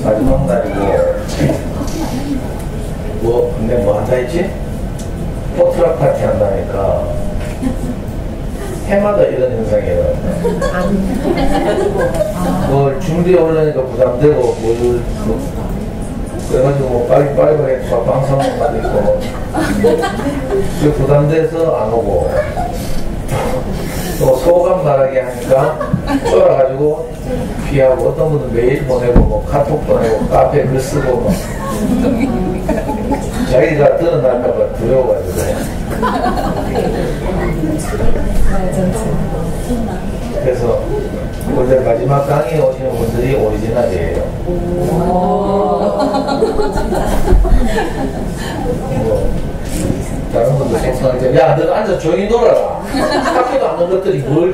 마지막 날이고, 근데 뭐 한다 했지? 포트락 파티 한다니까. 해마다 이런 현상이에요. 뭘 준비해 오려니까 부담되고, 그래가지고 뭐 빨리빨리 방송만 있고, 그 부담돼서 안 오고, 또 소감 말하게 하니까 쫄아가지고 피하고, 어떤 분은 메일 보내고, 뭐 카톡 보내고, 카페 글 쓰고, 뭐. 자기가 드러날까봐 두려워가지고. 그래서 원래 마지막 강의에 오시는 분들이 오리지널이에요. 다른 분들 속상하게, 야, 너 앉아 조용히 놀아라. 학교도 안 온 것들이 뭘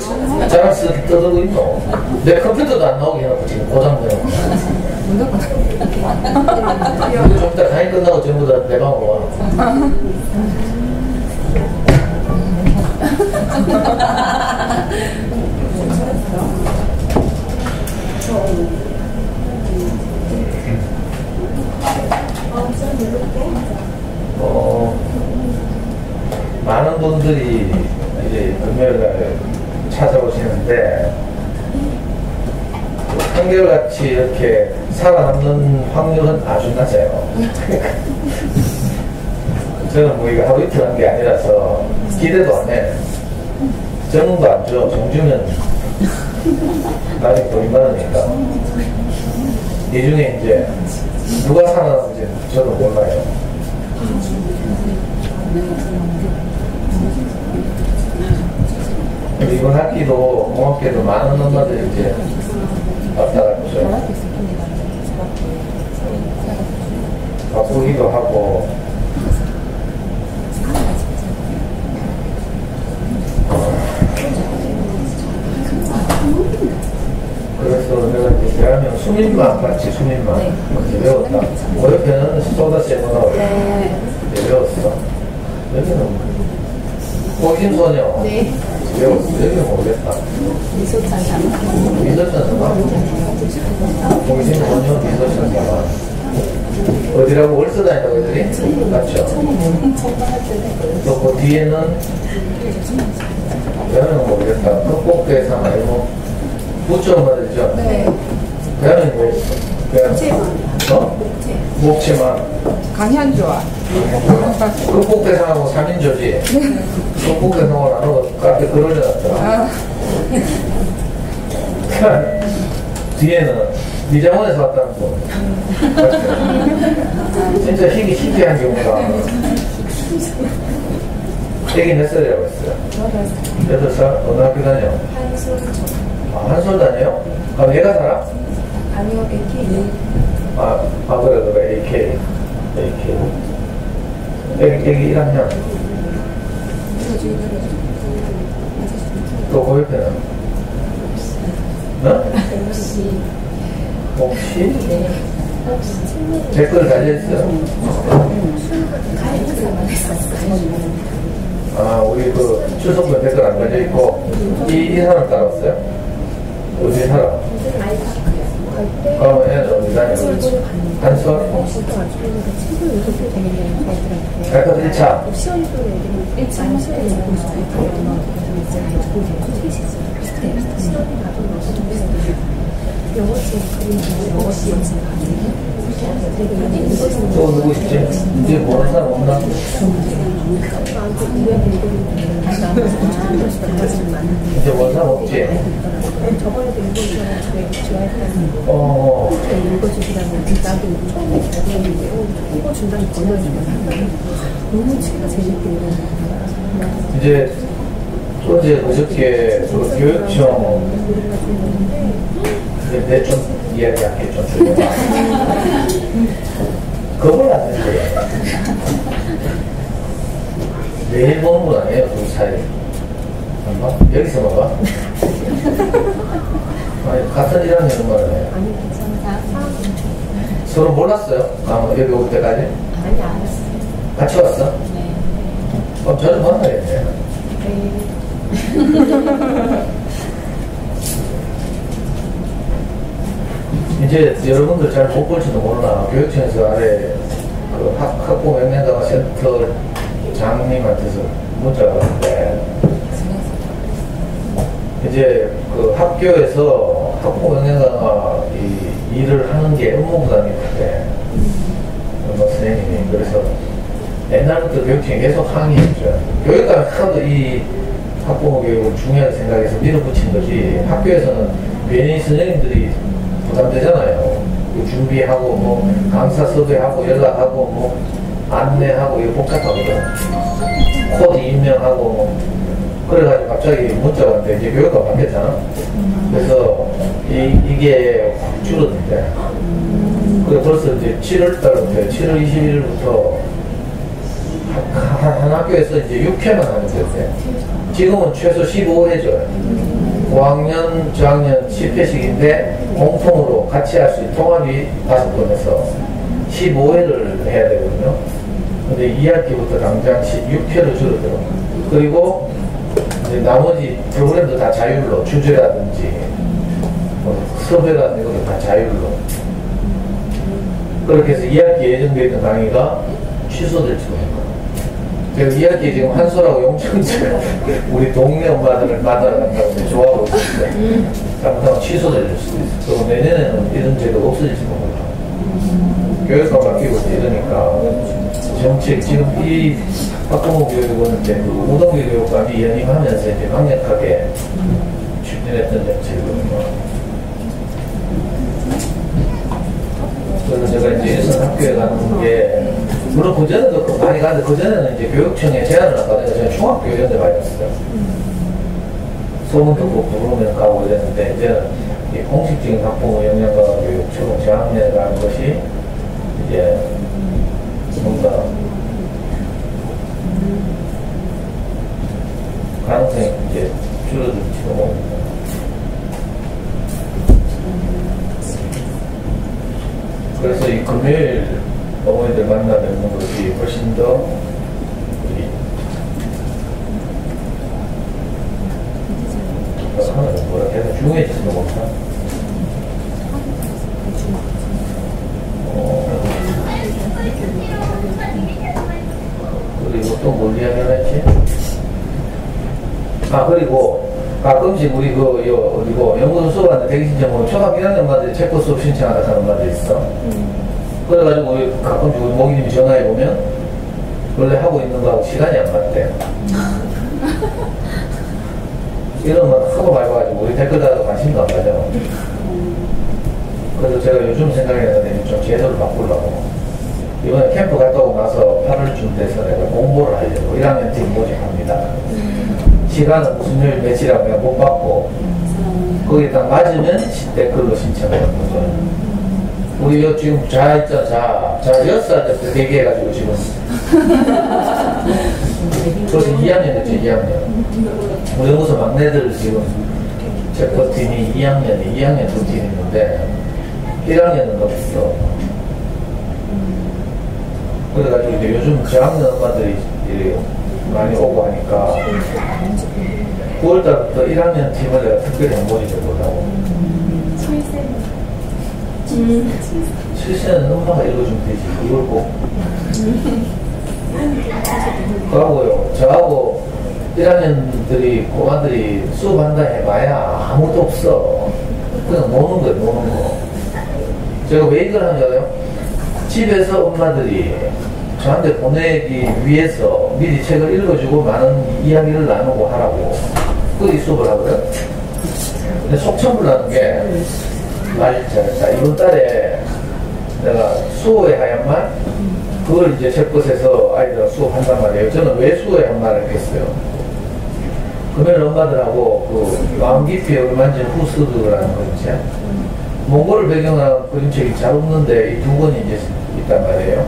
자랑스럽게 떠들고 있노? 내 컴퓨터도 안 나오게 해놓고 지금 고장내고. 좀 이따 강의 끝나고 전부 다 내 방으로 와. 많은 분들이 이제 금요일날 찾아오시는데, 한결같이 이렇게 살아남는 확률은 아주 낮아요. 저는 뭐 이거 하루 이틀 한 게 아니라서 기대도 안 해. 정도 안 줘. 정주면 나중에 돈이 많으니까. 이 중에 이제 누가 살아남는지 저도 몰라요. 이번 학기도 고맙게도 많은 엄마들이 이제 왔다 갔죠. 바쁘기도 하고. 그래서 내가 이제 대한민국 수민만 같이 수민만 이제 배웠다. 그 옆에는 쏟아세번호 이제 배웠어. 여기는 호신소녀 배웠어. 여기는 모르겠다. 미소찬 사람? 호신소녀 미소찬 사람. 어디라고 월서 다닌다고 애들이? 맞죠? 또 그 뒤에는 대한민국 모르겠다. 극복대상 아니고 부처 엄마들이죠? 네. 대한민국 목채만. 강현조아. 극복대상하고 3인조지? 극복대상을 안 하고 카페 글 올려놨더라. 뒤에는 미장원에서 왔다는 거. 진짜 희귀한 경우가. 애기 몇 살이라고 했어요? 8살? 어느 학교 다녀? 한솔 다녀요? 그럼 얘가 살아? 아니요, AK. 그래, AK. 애기 1학년. 또 그 옆에는? 혹시? 네. 댓글 달려있어요? 우리 그 추석분 댓글 안 달려있고, 이 사람 따라왔어요? 어디 살아? 그럼 애는 어디 다녀? 한솔? 갈것 1차? 또 누구 있지? 이제 모르는 사람 없나? 이제 모르는 사람 없지? 저번에도 좋아했다는 읽어주시라고 나도 홍보 중단이 걸려있는 너무 제가 재밌게 읽었는데 이제 어제 그저께 그 교육청 내좀 이야기할게 좀 줄여봐. 그걸 안 된대요. 매일 보는 건 아니에요, 그 사이. 여기서 봐봐. 아니, 같은 1학년 말을 해요. 아니 괜찮아. 서로 몰랐어요? 여기 올 때까지? 아니 알았어요. 같이 왔어? 네. 그럼 저를 만나야겠네. 네. 이제 여러분들 잘 못 볼지도 모르나 교육청에서 아래 그 학부 명령강화 센터 장님한테서 문자가 왔는데 이제 그 학교에서 학부 명령강화 이 일을 하는 게 업무 부담이 있는데 선생님이 그래서 옛날부터 교육청이 계속 항의했죠. 교육감이 하도 이 학부모 교육을 중요하게 생각해서 밀어붙인 거지 학교에서는 괜히 선생님들이 부담되잖아요. 준비하고 뭐 강사 섭외하고 연락하고 뭐 안내하고 이거 복잡하거든. 코드 임명하고 뭐 그래가지고 갑자기 문자가 왔는데 이제 교육감 바뀌었잖아. 그래서 이게 확 줄었는데 그래 벌써 이제 7월달부터 7월 21일부터 한 학교에서 이제 6회만 하면 됐어요. 지금은 최소 15회 줘요. 5학년, 저학년 10회씩인데 공통으로 같이 할 수 있는 통합이 5번 해서 15회를 해야 되거든요. 근데 2학기부터 당장 6회를 줄어들어. 그리고 이제 나머지 프로그램도 다 자율로, 주제라든지 섭외라든지 이것도 다 자율로. 그렇게 해서 2학기 예정되어 있던 강의가 취소될지도 몰라요. 제가 2학기 지금 한솔하고 용천재 우리 동네 엄마들을 만나러 간다고 좋아하고 있는데 잘못하면 취소될 수도 있어요. 그리고 내년에는 이런 제도 없어질지 몰라요. 교육감 바뀌고 이러니까 정책 지금 이 학부모 교육은 이제 그 우동기 교육감이 연임하면서 이제 강력하게 추진했던 정책이거든요. 그래서 제가 이제 일선 학교에 가는 게 물론 그전에도 많이 가는데 그전에는 이제 교육청에 제안을 하다가 제가 중학교 이런 데 많이 갔어요. 소문 듣고 부르면 가고 이랬는데 이제는 이 공식적인 학부모 영양강화 교육 초등 저학년에 가는 것이 이제 뭔가 가능성이 이제 줄어들지도 모릅니다. 그래서 이 금요일 어머니들 만나 뵙는 것이 훨씬 더 우리 하나는 뭐라 해야 되나 중요해지지도 못하. 그리고 또 뭘 이야기를 했지? 그리고 가끔씩 우리 어디고 연구소 수업하는데 대기 신청으로 초등학교 1학년마다 체코 수업 신청하다 하는 말이 있어. 그래가지고 우리 가끔씩 우리 모기님이 전화해보면 원래 하고 있는 거하고 시간이 안 맞대. 이런 거 하고 말고가지고 우리 댓글 달아도 관심도 안 가죠. 그래서 제가 요즘 생각했는데 좀 제도를 바꾸려고 이번에 캠프 갔다 오고 나서 8월쯤 돼서 내가 공부를 하려고 1학년 팀 모집합니다. 시간은 무슨 요일 며칠이라고 내가 못 받고 거기에 딱 맞으면 댓글로 신청하는 거죠. 우리 요 지금 자 있잖아 자 6살 때부터 대기해가지고 지금 벌써 2학년 됐죠 2학년 우리 연구소 막내들 지금 체코팀이 2학년 두 팀 있는데 1학년은 없어. 그래가지고 이제 요즘 저학년 엄마들이 많이 오고 하니까 9월달부터 1학년 팀을 내가 특별히 모집해보려고. 7세는 엄마가 읽어주면 되지. 이걸 꼭. 그러고요. 저하고 1학년들이 꼬마들이 수업한다 해봐야 아무것도 없어. 그냥 노는 거예요. 노는 거. 제가 왜 이걸 하는 줄 알아요? 집에서 엄마들이 저한테 보내기 위해서 미리 책을 읽어주고 많은 이야기를 나누고 하라고 그 수업을 하거든. 근데 속천불라는 게 자, 이번 달에 내가 수호의 하얀 말 그걸 이제 책봇에서 아이들하고 수업한단 말이에요. 저는 왜 수호의 한 말을 했겠어요. 그러면 엄마들하고 그 마음 깊이 얼마인지 후스드라는 거 있지. 몽골을 배경으로 한 그림책이 잘 없는데 이 두 권이 이제 있단 말이에요.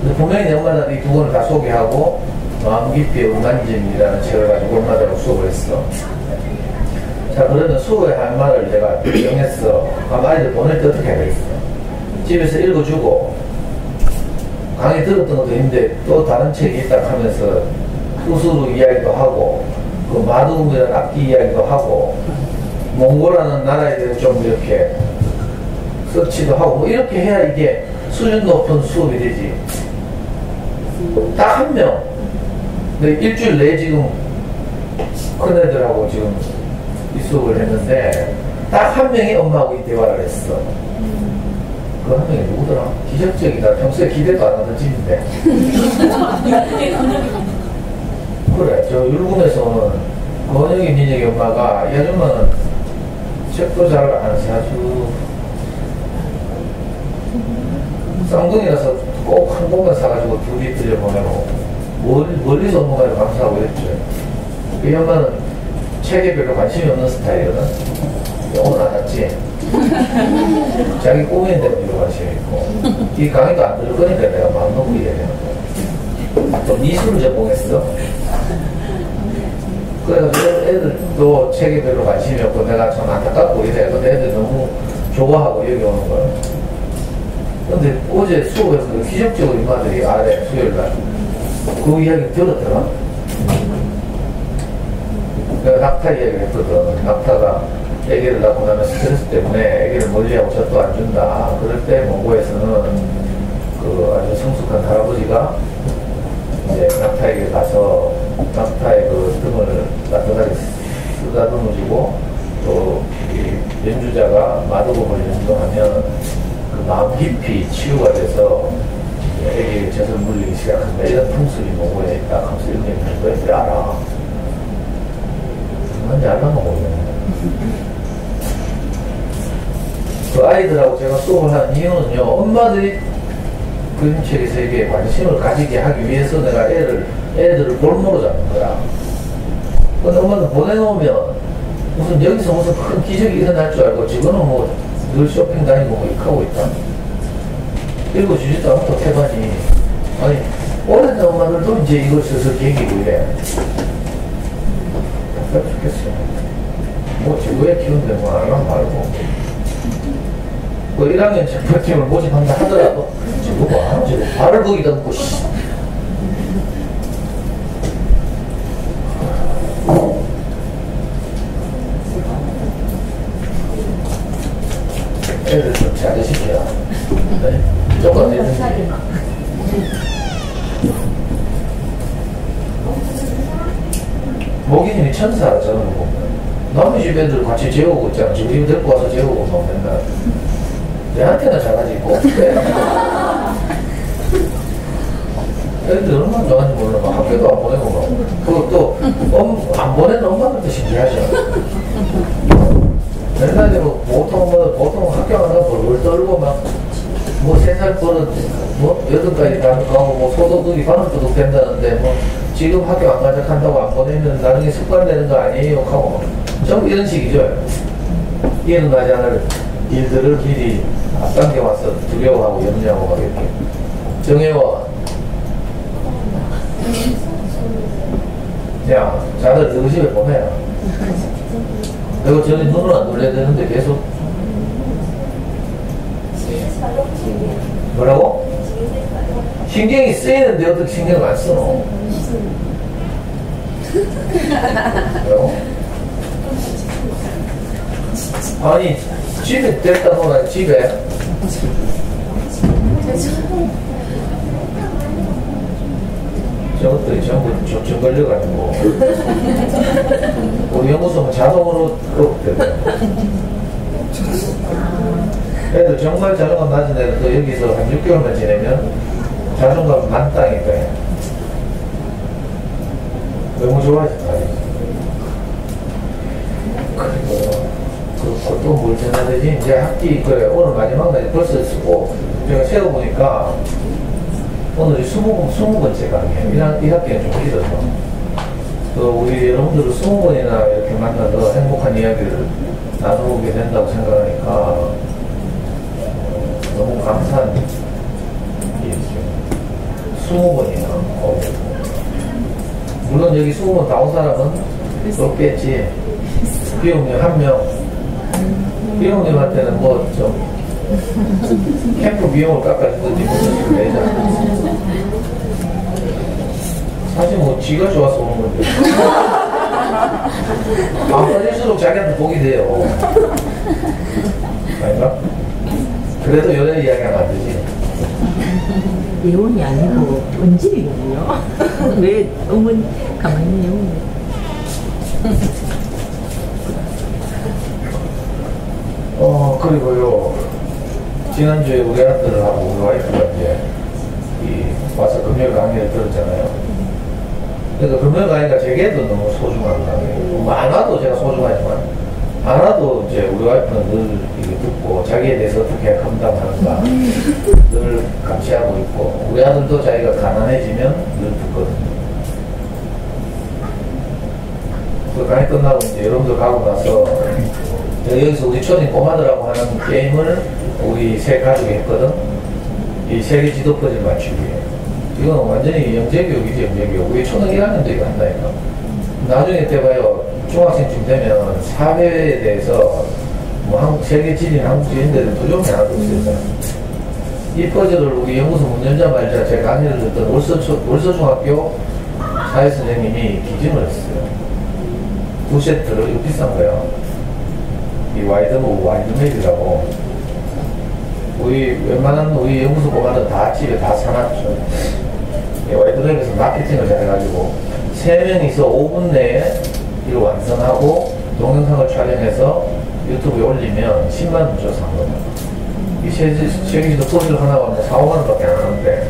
근데 분명히 내 엄마들한테 이 두 권을 다 소개하고 마음 깊이 얼마인지라는 책을 가지고 엄마들하고 수업을 했어. 자, 그러면 수호의 한 말을 내가 정했어. 아마 아이들 보낼 때 어떻게 하겠어? 집에서 읽어주고 강의 들었던 것도 있는데 또 다른 책이 있다 하면서 후수로 이야기도 하고 그 마두음이라는 악기 이야기도 하고 몽골이라는 나라에 대해서 좀 이렇게 서치도 하고 뭐 이렇게 해야 이게 수준 높은 수업이 되지. 딱 한 명. 근데 일주일 내에 지금 큰 애들하고 지금 이 수업을 했는데 딱 한 명이 엄마하고 이 대화를 했어. 그 한 명이 누구더라? 기적적이다. 평소에 기대도 안 하던 집인데. 그래, 저 율곡에서 오는 권혁이 민혁이 엄마가 이 아줌마는 책도 잘 안 사주. 쌍둥이라서 꼭 한 권만 사가지고 둘이 들여보내고 멀리서 엄마가 감사하고 했죠. 이 엄마는 책에 별로 관심이 없는 스타일이거든. 오늘 알았지? 자기 꿈인데 별로 관심이 있고 이 강의도 안 들을 거니까 내가 마음 놓고 이래야 되는 거야. 또 미술을 전공했어. 그래서 애들도 책에 별로 관심이 없고 내가 참 안타깝고 이래. 근데 애들 너무 좋아하고 여기 오는 거야. 근데 어제 수업에서 기적적으로 이마들이 아래 수요일날 그 이야기 들었더라. 내가 낙타 이야기를 했거든. 낙타가 애기를 낳고 나면 스트레스 때문에 애기를 멀리하고 젖도 안 준다. 그럴 때 몽고에서는 그 아주 성숙한 할아버지가 이제 낙타에게 가서 낙타의 그 등을 따뜻하게 쓰다듬어주고 또 이 연주자가 마두곡을 연주하면 그 마음 깊이 치유가 돼서 애기의 젖을 물리기 시작한다. 이런 풍습이 몽고에 있다 하면서 이런 얘기를 할 거야. 왜 알아? 뭔지 알아만 모르겠네. 그 아이들하고 제가 수업을 하는 이유는요, 엄마들이 그림체의 세계에 관심을 가지게 하기 위해서 내가 애들을 볼모로 잡는 거야. 근데 엄마들 보내놓으면 무슨 여기서 무슨 큰 기적이 일어날 줄 알고 지금은 뭐 늘 쇼핑 다니고 뭐 이렇게 하고 있다. 읽어주지도 않고 태반이. 아니, 오래된 엄마들도 이제 이걸 슬슬 계기고 이래. 답답해 죽겠어. 뭐 지구에 키운데 뭐 알람 말고. 뭐 1학년 체포팀을 모집한다 하더라도 지금 뭐 지금 발을 거기다 놓고 애들 좀 잘시켜야 네? 조금 애들 목이님이 천사라 저는 보면 남의 집 애들 같이 재우고 있잖아. 지금 이거 데리고 와서 재우고 막 맨날 내한테는 잘하지 꼭 애들 얼마나 좋아하는지 몰라. 막 학교도 안 보내고 막 그것도 안 보내는 엄마들도 신기하죠. 옛날에 뭐 보통 학교 안 가고 뭘 떨고 막 뭐 3살 버릇 뭐 8까지 가고 뭐 소도둑이 반응도둑 된다는데 뭐 지금 학교 안 가자 한다고 안 보내면 나중에 습관되는 거 아니에요 하고 전부 이런 식이죠. 이해는 가지 않을 일들을 미리 앞당겨 와서 두려워하고 염려하고 막 이렇게. 정혜원 야 자들 너희 집에 보내라. 내가 전에 눈을 안 돌려야 되는데 계속 뭐라고? 신경이 쓰이는데 어떻게 신경을 안 써? 뭐라고? 아니 집에 데려다 놓으라. 집에 저것들이 전부 조증 걸려가지고 우리 연구소는 자동으로 그렇거든. 애들 정말 자존감 낮은 애들도 여기서 한 6개월만 지내면 자존감 만땅이 돼. 너무 좋아하지 말이지. 그리고 또 뭘 전해야 되지? 이제 학기 그래 오늘 마지막 날이 벌써 쓰고 제가 세어보니까 오늘이 20번째 강의예요. 1학기는 좀 길어서. 또 우리 여러분들을 20번이나 이렇게 만나서 행복한 이야기를 나누게 된다고 생각하니까 너무 감사한 일이죠. 20번이나. 물론 여기 20번 나온 사람은 없겠지. 비용님 1명. 비용님한테는 뭐 좀 캠프 비용을 깎아주든지 무슨 내잖아. 사실 뭐 지가 좋아서 오는 건데. 안 빠질수록 자기한테 복이 돼요. 아닌가? 그래도 연애 이야기하면 안 되지. 예원이 아니고 은질이거든요. 왜 어머니 가만히 예원이. 그리고요, 지난주에 우리 아들하고 우리 와이프가 이제 와서 금요일 강의를 들었잖아요. 그러니까 금요일 강의가 제게도 너무 소중한 강의예요. 뭐 안 와도 제가 소중하지만, 안 와도 이제 우리 와이프는 늘 이렇게 듣고 자기에 대해서 어떻게 감당하는가 늘 감시하고 있고, 우리 아들도 자기가 가난해지면 늘 듣거든요. 그 강의 끝나고 이제 여러분들 가고 나서 여기서 우리 초딩 꼬마들하고 하는 게임을 우리 세 가족이 했거든. 이 세계 지도 퍼즐 맞추기. 이건 완전히 영재교육이지, 영재교육. 우리 초등 1학년도 이거 한다니까. 나중에 때 봐요. 중학생쯤 되면 사회에 대해서 뭐 한국 세계 지리나 한국 지리인데도 도전이 하나도 없어요. 이 퍼즐을 우리 연구소 문 열자 말자 제 강의를 듣던 월서중학교 사회 선생님이 기증을 했어요. 2세트를, 이거 비싼 거야. 이 와이드맵이라고. 우리 웬만한 우리 연구소 꼬마들 다 집에 다 사놨죠. 이 와이드맵에서 마케팅을 잘해가지고 3명이서 5분 내에 이걸 완성하고 동영상을 촬영해서 유튜브에 올리면 10만원 줘서 한 겁니다. 이 세계지도 퍼즐 하나가 뭐 4, 5만원밖에 안 하는데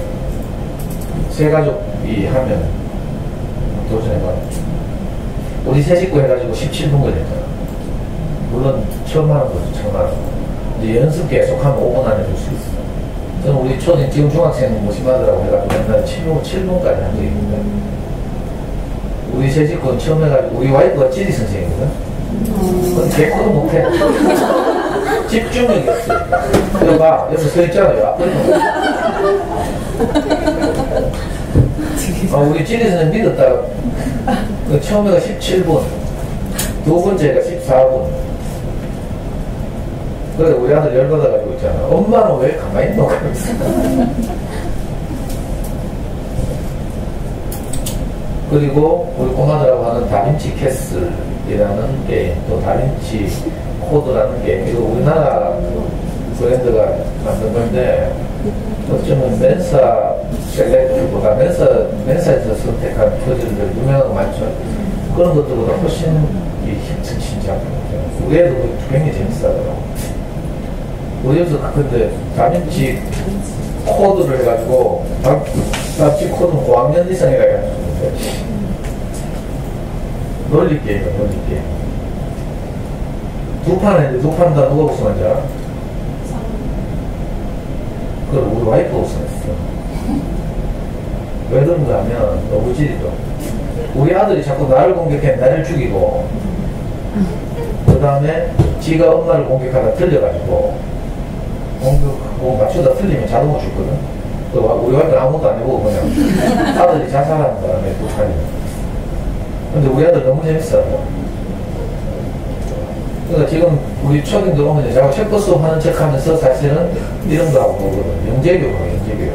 세 가족이 하면 도전해봐. 우리 세 식구 해가지고 17분 걸렸잖아. 물론 1,000만원 거죠, 1,000만원. 이제 연습 계속하면 5분 안에 줄 수 있어. 저는 우리 초등, 지금 중학생 모심하더라고 해가지고 옛날에 7분까지 한 적이 있는데, 우리 세 식구는 처음 해가지고, 우리 와이프가 지리 선생님이거든? 그건 개코도 못해. 집중력이 없으니까. 여기 봐, 여기 서 있잖아요. 앞에 우리 지리 선생님 믿었다가, 처음에가 17분, 두 번째가 14분. 그래, 우리 아들 열받아가지고 있잖아. 엄마는 왜 가만히 있노? 그리고 우리 꼬마들하고 하는 다빈치 캐슬이라는 게임, 또 다빈치 코드라는 게임, 이거 우리나라 브랜드가 만든 건데, 어쩌면 멘사 셀렉트보다 멘사에서 선택한 퍼즐들 유명한 거 많죠. 그런 것들보다 훨씬 힘든 작품이죠. 우리 애도 굉장히 재밌어하더라고. 우리 여기서 근데 다빈치 코드를 해가지고 다빈치 코드는 고학년 이상이라 해가지고 논리 게임이야, 논리 게임. 두 판 했는데 두 판 다 누가 우승한지 알아? 그걸 우리 와이프가 우승했어. 왜 그런가 하면 너무 지리죠. 우리 아들이 자꾸 나를 공격해 나를 죽이고, 그 다음에 지가 엄마를 공격하다 틀려가지고 공격하고 맞추다 틀리면 자동으로 죽거든. 우리 와이프는 아무것도 안 해보고 그냥 아들이 자살하는 바람에 북한이면. 근데 우리 아들 너무 재밌어. 그러니까 지금 우리 초딩들 오면 자꾸 책도 수업 하는 척 하면서 사실은 이런 거 하고 오거든. 영재교육하고 영재교육.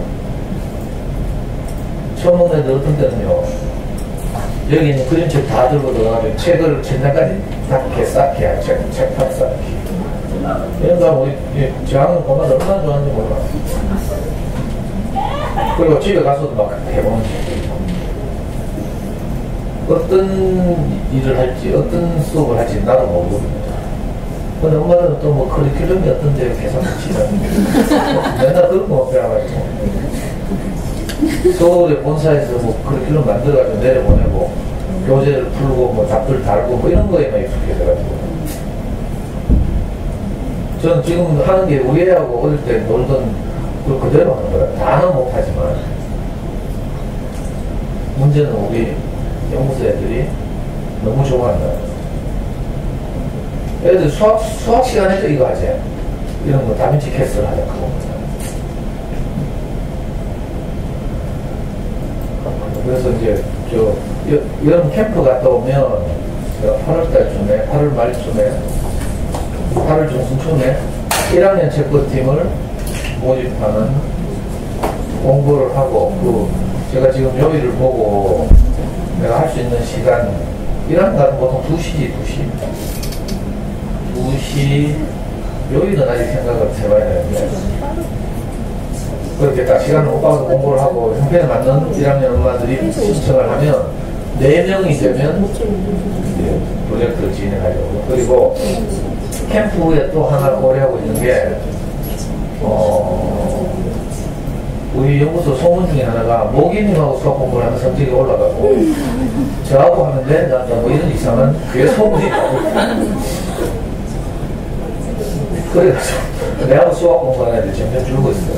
처음 오는 애들 어떤 때는요, 여기 있는 그림책 다 들고 들어가지고 책을 전날까지 닦게 쌓게 책판 쌓기. 이런 거 하고 저하는 고마들 얼마나 좋아하는지 몰라. 그리고 집에 가서도 막 해보는 거지. 어떤 일을 할지, 어떤 수업을 할지 나도 모르거든요. 근데 엄마는 또 뭐 커리큘럼이 어떤데 계속 치잖아. 맨날 그런 거 배워가지고. 서울의 본사에서 뭐 커리큘럼 만들어가지고 내려보내고, 교재를 풀고, 뭐 답글 달고, 뭐 이런 거에만 익숙해져가지고. 저는 지금 하는 게 우리 애하고 어릴 때 놀던 그 그대로 하는 거야. 다는 못하지만. 문제는 우리 연구소 애들이 너무 좋아한다. 애들 수학 시간에도 이거 하지. 이런 거 다빈치 캐슬 하자. 그래서 이제 여름 캠프 갔다 오면 8월달쯤에, 8월 말쯤에, 8월 중순쯤에 1학년 체크팀을 모집하는 공부를 하고, 제가 지금 요일을 보고 내가 할 수 있는 시간, 1학년 같은 보통 2시지, 2시. 요일은 아직 생각을 해봐야 되는데, 그렇게 딱 시간을 못 봐서 공부를 하고 형편에 맞는 1학년 엄마들이 신청을 하면 4명이 되면 이제 프로젝트를 진행하려고. 그리고 캠프 후에 또 하나 고려하고 있는 게 우리 연구소 소문 중에 하나가 모기님하고 수학 공부를 하면 성적이 올라가고 저하고 하는데 나한테 뭐 이런 이상한 그게 소문이 나고 그래가지고 내하고 수학 공부하는 애들이 점점 줄고 있어요.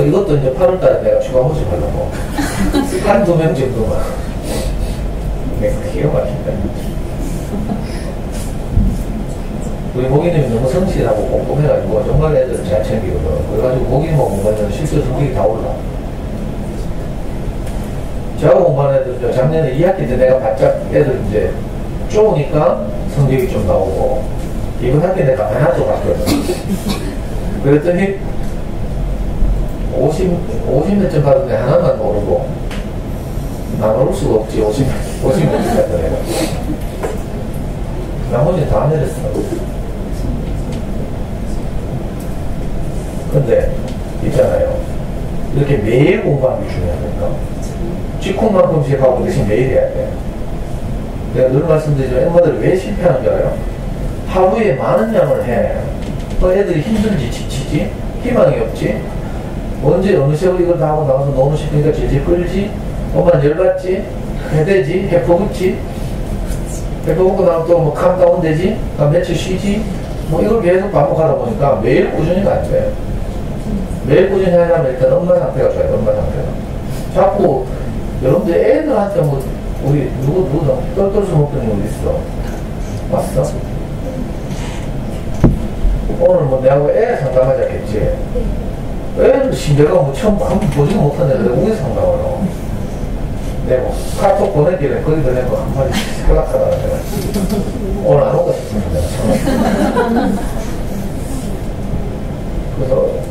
이것도 이제 8월달에 내가 추가 모집하려고 한두 명 정도만. 기가 막힌다. 우리 모기님이 너무 성실하고 꼼꼼해가지고 정말 애들을 잘 챙기거든. 그래가지고 모기님하고 공부하면 실제 성적이 다 올라. 저하고 공부하는 애들 작년에 2학기 때 내가 바짝 애들 이제 쪼으니까 성적이 좀 나오고 이번 학기 내가 하나도 갔거든. 그랬더니 50 몇 점 받은데 하나만 모르고 난 오를 수가 없지. 50 몇 점 받던 애가 나머지 다 내렸어. 근데 있잖아요, 이렇게 매일 공부하는 게 중요하니까 직후만큼씩 하고 대신 매일 해야 돼. 내가 늘 말씀드리지만 엠마들이 왜 실패하는 줄 알아요? 하루에 많은 양을 해. 애들이 힘들지, 지치지, 희망이 없지. 언제 어느 세월 이걸 다 하고 나가서 노는 싶으니까 질질 끌지, 엄마는 열받지, 해대지, 해퍼붓지, 해퍼붓고 나면 또 뭐 캄다운 되지, 며칠 쉬지, 뭐 이걸 계속 반복하다 보니까 매일 꾸준히가 안 돼. 매일 꾸준히 하려면 일단 엄마 상태가 좋아야 돼. 엄마 상태가 자꾸 여러분들 애들한테 뭐 우리 누구 떨떨 수 먹더니 어디 있어? 왔어? 오늘 뭐 내하고 애 상담하자겠지. 애들 내가 뭐 처음 한번 보지도 못한 애들 우리 상담을 하고 내가 카톡 보내기를 거기다 내고 한마디 연락하다가 내가 오늘 안 오고 싶습니다. 그래서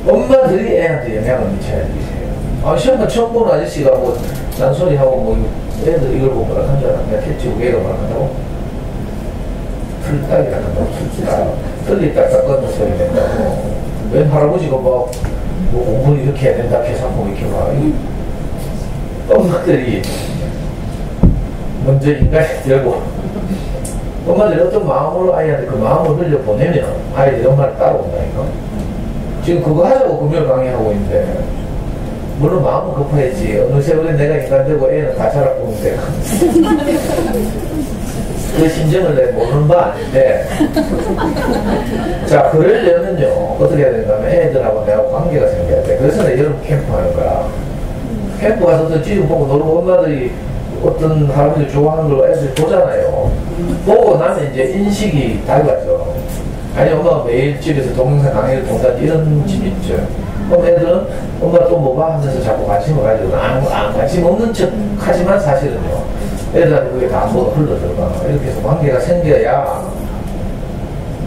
엄마들이 애한테 영향을 미쳐야 되세요. 시험관 처음 보는 아저씨가 뭐 딴소리하고 뭐 애들 이걸 보고 뭐라 한줄 알아. 내가 캐치고 얘가 뭐라 한다고? 틀딱이라 한다고. 틀리 딱딱 걷는 소리 낸다고. 웬 할아버지가 뭐 공부를 이렇게 해야 된다, 계산법 이렇게 막. 엄마들이 먼저 인간이 되고, 엄마들이 어떤 마음으로 아이한테 그 마음을 흘려보내면 아이들이 엄마를 따라온다니까. 지금 그거 하자고 금요일 강의하고 있는데, 물론 마음은 급해야지. 어느 세월에 내가 인간 되고 애는 다 자라고 있는데. 그 심정을 내가 모르는 바 아닌데. 자, 그러려면요, 어떻게 해야 되냐면 애들하고 내하고 관계가 생겨야 돼. 그래서 내가 여름 캠프 하는 거야. 캠프 가서 또 지금 보고 놀고 엄마들이 어떤 할아버지 좋아하는 걸 애들이 보잖아요. 보고 나면 이제 인식이 달라져. 아니, 엄마가 매일 집에서 동영상 강의를 본다, 이런 집 있죠. 그럼 애들은 엄마 또 뭐 봐 하면서 자꾸 관심을 가지고 관심 없는 척 하지만 사실은요, 애들한테 그게 다 안 보고 흘러 들어가. 이렇게 해서 관계가 생겨야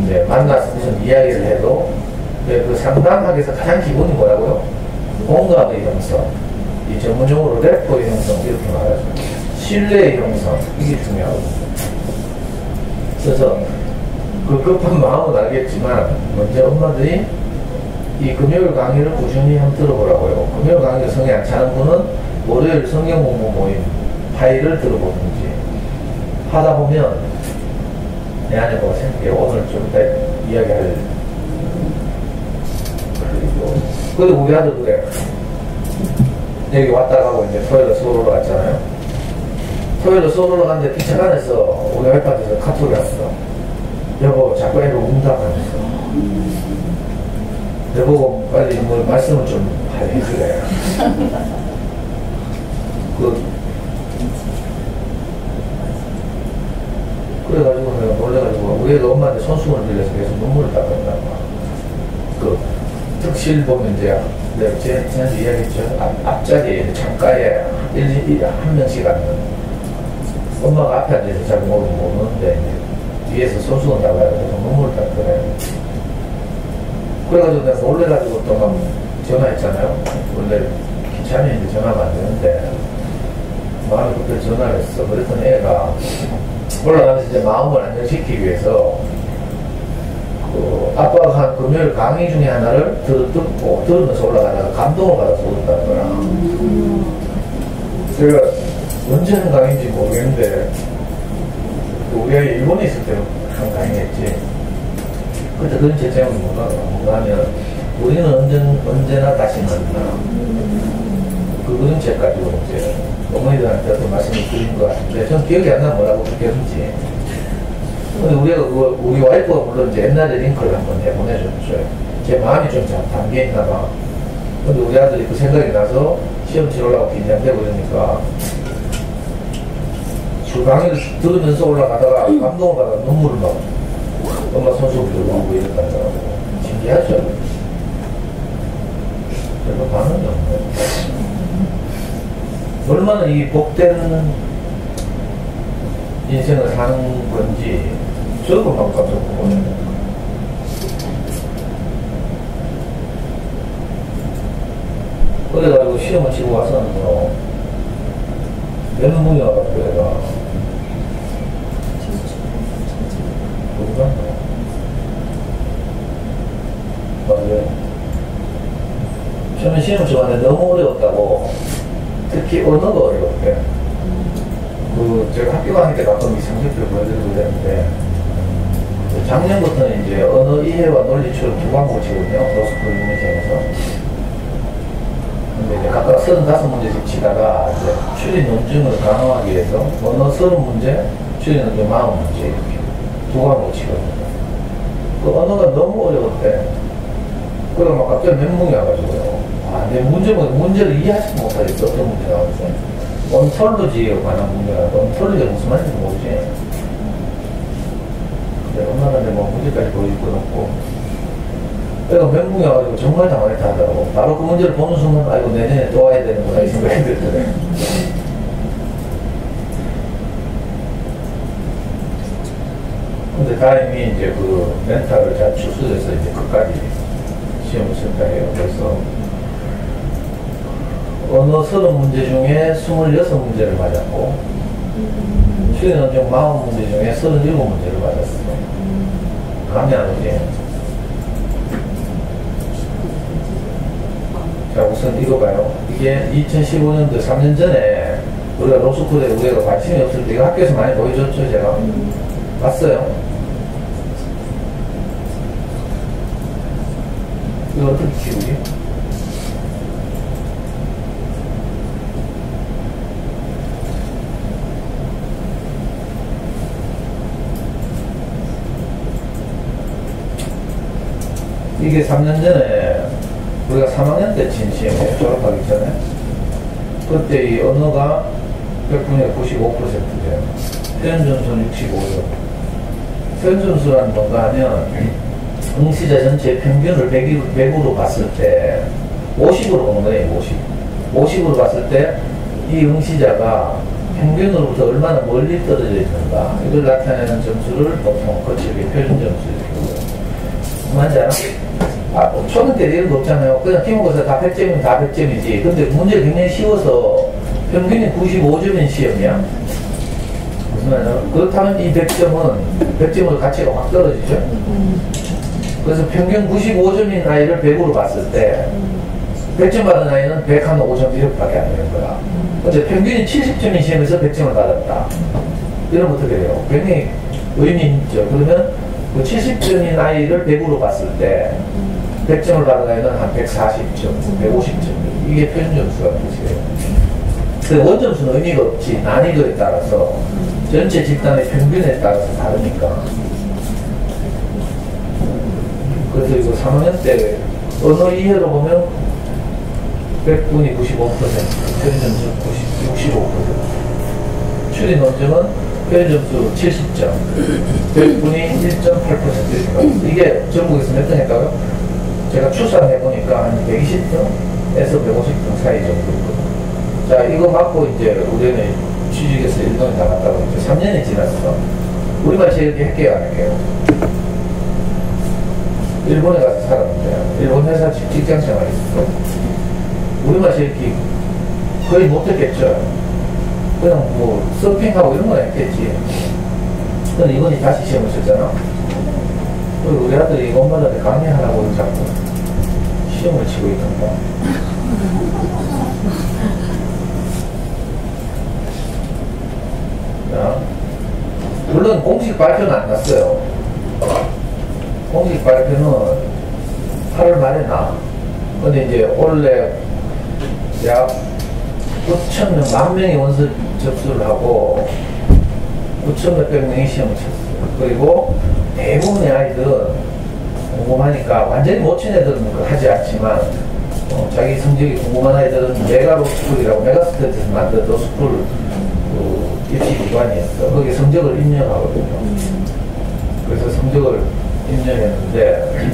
이제 만나서 무슨 이야기를 해도 그 상담하기 위해서 가장 기본이 뭐라고요? 공감의 형성. 이 전문용어로 래퍼의 형성 이렇게 말하죠. 신뢰의 형성, 이게 중요하거든요. 그래서 그 급한 마음은 알겠지만 먼저 엄마들이 이 금요일 강의를 꾸준히 한번 들어보라고요. 금요일 강의를 성에 안 차는 분은 월요일 성경 공부 모임 파일을 들어보든지 하다 보면 내 안에 뭐가 생겨. 오늘 좀 이따 이야기할. 그리고 우리 아들 그래. 여기 왔다 가고 이제 토요일에 서울로 갔잖아요. 토요일에 서울로 갔는데 기차 안에서 우리 와이프한테서 카톡이 왔어. 여보, 자꾸 애를 운다면서. 여보고 빨리 뭐 말씀을 좀 해주래. 그래가지고 내가 놀래가지고 우리 애가 엄마한테 손수건을 빌려서 계속 눈물을 닦았단 말이야. 특실 보면 이제 내가 지난주 이야기했죠. 앞자리에 창가에 한 명씩 앉는 엄마가 앞에 앉아서 잘 모르는데 뒤에서 손수건 달라고 해서 눈물을 닦더래. 그래가지고 내가 놀래가지고 또 막 전화했잖아요. 원래 귀찮으면 이제 전화가 안 되는데 마음이 급해 전화를 했어. 그랬더니 애가 올라가면서 이제 마음을 안정시키기 위해서 아빠가 한 금요일 강의 중에 하나를 듣고 들으면서 올라가다가 감동을 받아서 울었다는 거야. 제가 언제 한 강의인지 모르겠는데 우리가 일본에 있을 때 한 강의했지. 그때 그런 제점이 뭔가 하면 우리는 언제나 다시 만나. 그런 책 가지고 이제 어머니들한테 어떤 말씀을 드린 것 같은데 전 기억이 안 나면 뭐라고 그렇게 했는지. 근데 우리 와이프가 물론 이제 옛날에 링크를 한번 보내줬어요. 제 마음이 좀 담겨 있나 봐. 근데 우리 아들이 그 생각이 나서 시험 치르려고 긴장되고 이러니까 강의를 들으면서 올라가다가 감동을 받아 눈물을 막 엄마 손수업을 들고 이랬다더라고. 신기하죠? 별로 반응이 없네. 얼마나 이 복된 인생을 사는 건지 저도 막 깜짝 놀랐어요. 그래가지고 시험을 치고 와서는 멘붕이 와가지고 얘가 누가? 맞아요. 저는 시험 치고하는데 너무 어려웠다고. 특히 언어가 어려웠대. 제가 학교 가니까 가끔 이 성적표를 보여드리고 그랬는데 작년부터는 이제 언어 이해와 논리 추론 두 과목을 치거든요. 로스쿨 유니센에서. 근데 이제 각각 35문제씩 치다가 이제 추리 논증을 강화하기 위해서 언어 30문제, 추리 논증 40문제 이렇게 두 과목을 치거든요. 그 언어가 너무 어려웠대. 그래서 막 갑자기 멘붕이 와가지고요. 내 문제를 이해하지 못하겠어. 어떤 문제 나오는지. 온톨로지에 관한 문제가 온톨로지가 무슨 말인지 모르지. 엄마가 뭐 문제까지 보여줄 건 없고. 그래서 멘붕이 와가지고 정말 당황했다 하더라고. 바로 그 문제를 보는 순간, 아이고, 내년에 또 와야 되는구나, 이 생각이 들더래. 근데 다행히 이제 그 멘탈을 잘 추스려서 이제 끝까지 시험을 쳤다 해요. 그래서 언어 30문제 중에 26문제를 맞았고, 추리 논증 40문제 중에 37문제를 맞았어. 감이 안 오지? 자, 우선 이거 봐요. 이게 2015년도 3년 전에 우리가 로스쿨에 우리가 관심이 없을 때 이거 학교에서 많이 보여줬죠, 제가? 봤어요? 이거 어떻게 키우지? 이게 3년 전에 우리가 3학년 때 친 시험이에요. 졸업하기 전에. 그때 이 언어가 100분에 95%돼요. 표현 점수는 65점. 표현 점수란 뭔가 하면 응시자 전체 평균을 100으로 봤을 때 50으로 보는 거예요. 50으로 봤을 때 이 응시자가 평균으로부터 얼마나 멀리 떨어져 있는가, 이걸 나타내는 점수를 보통 거칠게 표준 점수 이렇게 보고요. 뭔지 알아? 초등 때 이런 거 없잖아요. 그냥 기본고사 다 100점이면 다 100점이지. 근데 문제가 굉장히 쉬워서 평균이 95점인 시험이야. 무슨 말이야? 그렇다면 이 100점으로 가치가 확 떨어지죠. 그래서 평균 95점인 아이를 100으로 봤을 때 100점 받은 아이는 105점 이렇게밖에 안 되는 거야. 근데 평균이 70점인 시험에서 100점을 받았다. 이러면 어떻게 돼요? 굉장히 의미 있죠. 그러면 그 70점인 아이를 100으로 봤을 때 100점을 받은 아이는 한 140점, 150점. 이게 표준 점수가 뜻이에요. 근데 원점수는 의미가 없지. 난이도에 따라서 전체 집단의 평균에 따라서 다르니까. 그래서 이거 3학년 때 언어 이해로 보면 100분이 95%, 표준 점수 65%. 추리 논점은 표준 점수 70점, 100분이 1.8%입니다. 이게 전국에서 몇 등 했다고요? 제가 추산해 보니까 한 120등에서 150등 사이 정도 있거든요. 자, 이거 맞고 이제 우리는 취직해서 일본에 나갔다고 이제 3년이 지났어. 우리말 제일 할게요, 안 할게요? 일본에 가서 살았는데, 일본 회사 직장 생활이 있어. 우리말 제일 거의 못했겠죠. 그냥 뭐 서핑하고 이런 건 했겠지. 근데 이번에 다시 시험을 쳤잖아. 그리고 우리 아들이 엄마한테 강의하라고 자꾸 시험을 치고 있던가. 자, 물론 공식 발표는 안 났어요. 공식 발표는 8월 말에 나. 근데 이제 원래 약 9,000명, 10,000명이 원서 접수를 하고 9,000몇백 명이 시험을 쳤어요. 그리고 대부분의 아이들은 궁금하니까 완전히 못 친 애들은 하지 않지만 자기 성적이 궁금한 아이들은 메가로스쿨이라고 메가스터디에서 만든 로스쿨 입시 기관이었어. 거기 성적을 입력하거든요. 그래서 성적을 입력했는데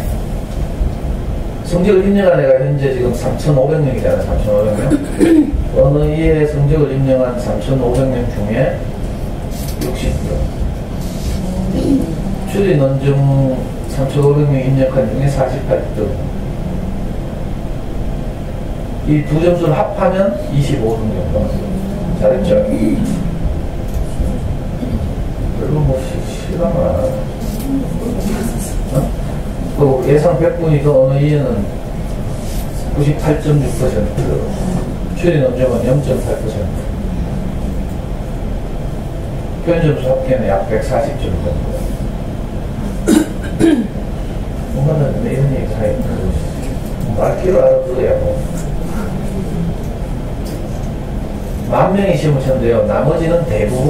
성적을 입력한 애가 현재 지금 3,500명이잖아요. 3,500명. 어느 이의 성적을 입력한 3,500명 중에 60명. 추리 논중 3,500명 입력한 중에 48등. 이 두 점수를 합하면 25등 정도. 잘했죠? 별로 뭐 시간을 안 하네. 그 예상 100분이서 어느 이에는 98.6%, 추리 논점은 0.8%, 표현 점수 합계는 약 140점 정도. 뭔가는 이런 얘기 다 있는 거지. 말귀를 알아들어야 뭐. 10,000명이 시험을 쳤는데요. 나머지는 대부분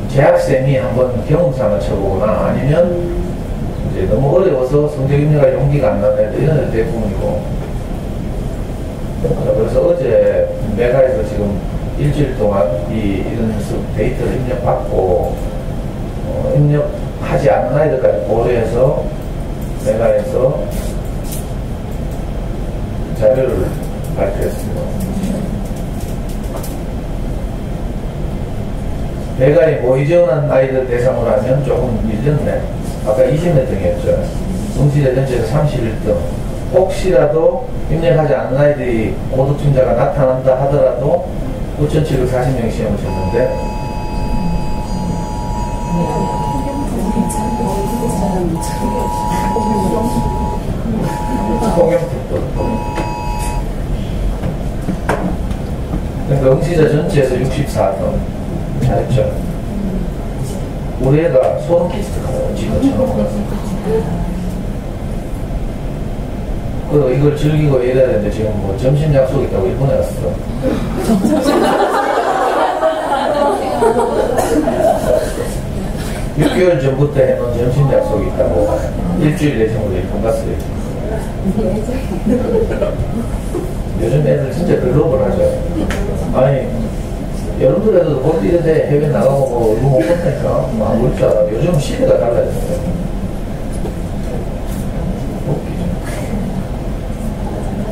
재학생이 한번 경험삼아 쳐보거나 아니면 이제 너무 어려워서 성적 입력할 용기가 안 나는 애들, 이런 애들 대부분이고. 그래서 어제 메가에서 지금 일주일 동안 이런 데이터를 입력받고 입력하지 않은 아이들까지 고려해서 메가에서 자료를 발표했습니다. 메가에 모의 지원한 아이들 대상으로 하면 조금 밀렸네. 아까 20몇 등이었죠. 응시자 전체에서 31등. 혹시라도 입력하지 않은 아이들이 고득점자가 나타난다 하더라도 9,740명이 시험을 쳤는데 통영특도. 그러니까 응시자 전체에서 64등. 잘했죠. 우리 애가 소름 끼치더라고요. 집어쳐놓고. 그리고 이걸 즐기고 이래야 되는데 지금 뭐 점심 약속 있다고 일본에 갔어. 6개월 전부터 해놓은 점심 약속이 있다고 일주일 내신으로 일본 갔어요. 요즘 애들 진짜 글로벌 하죠. 아니 여러분들에도 곧 이런데 해외 나가고 뭐 이거 못 본다니까 막 올 줄 알아. 요즘 시대가 달라졌어요. 웃기죠.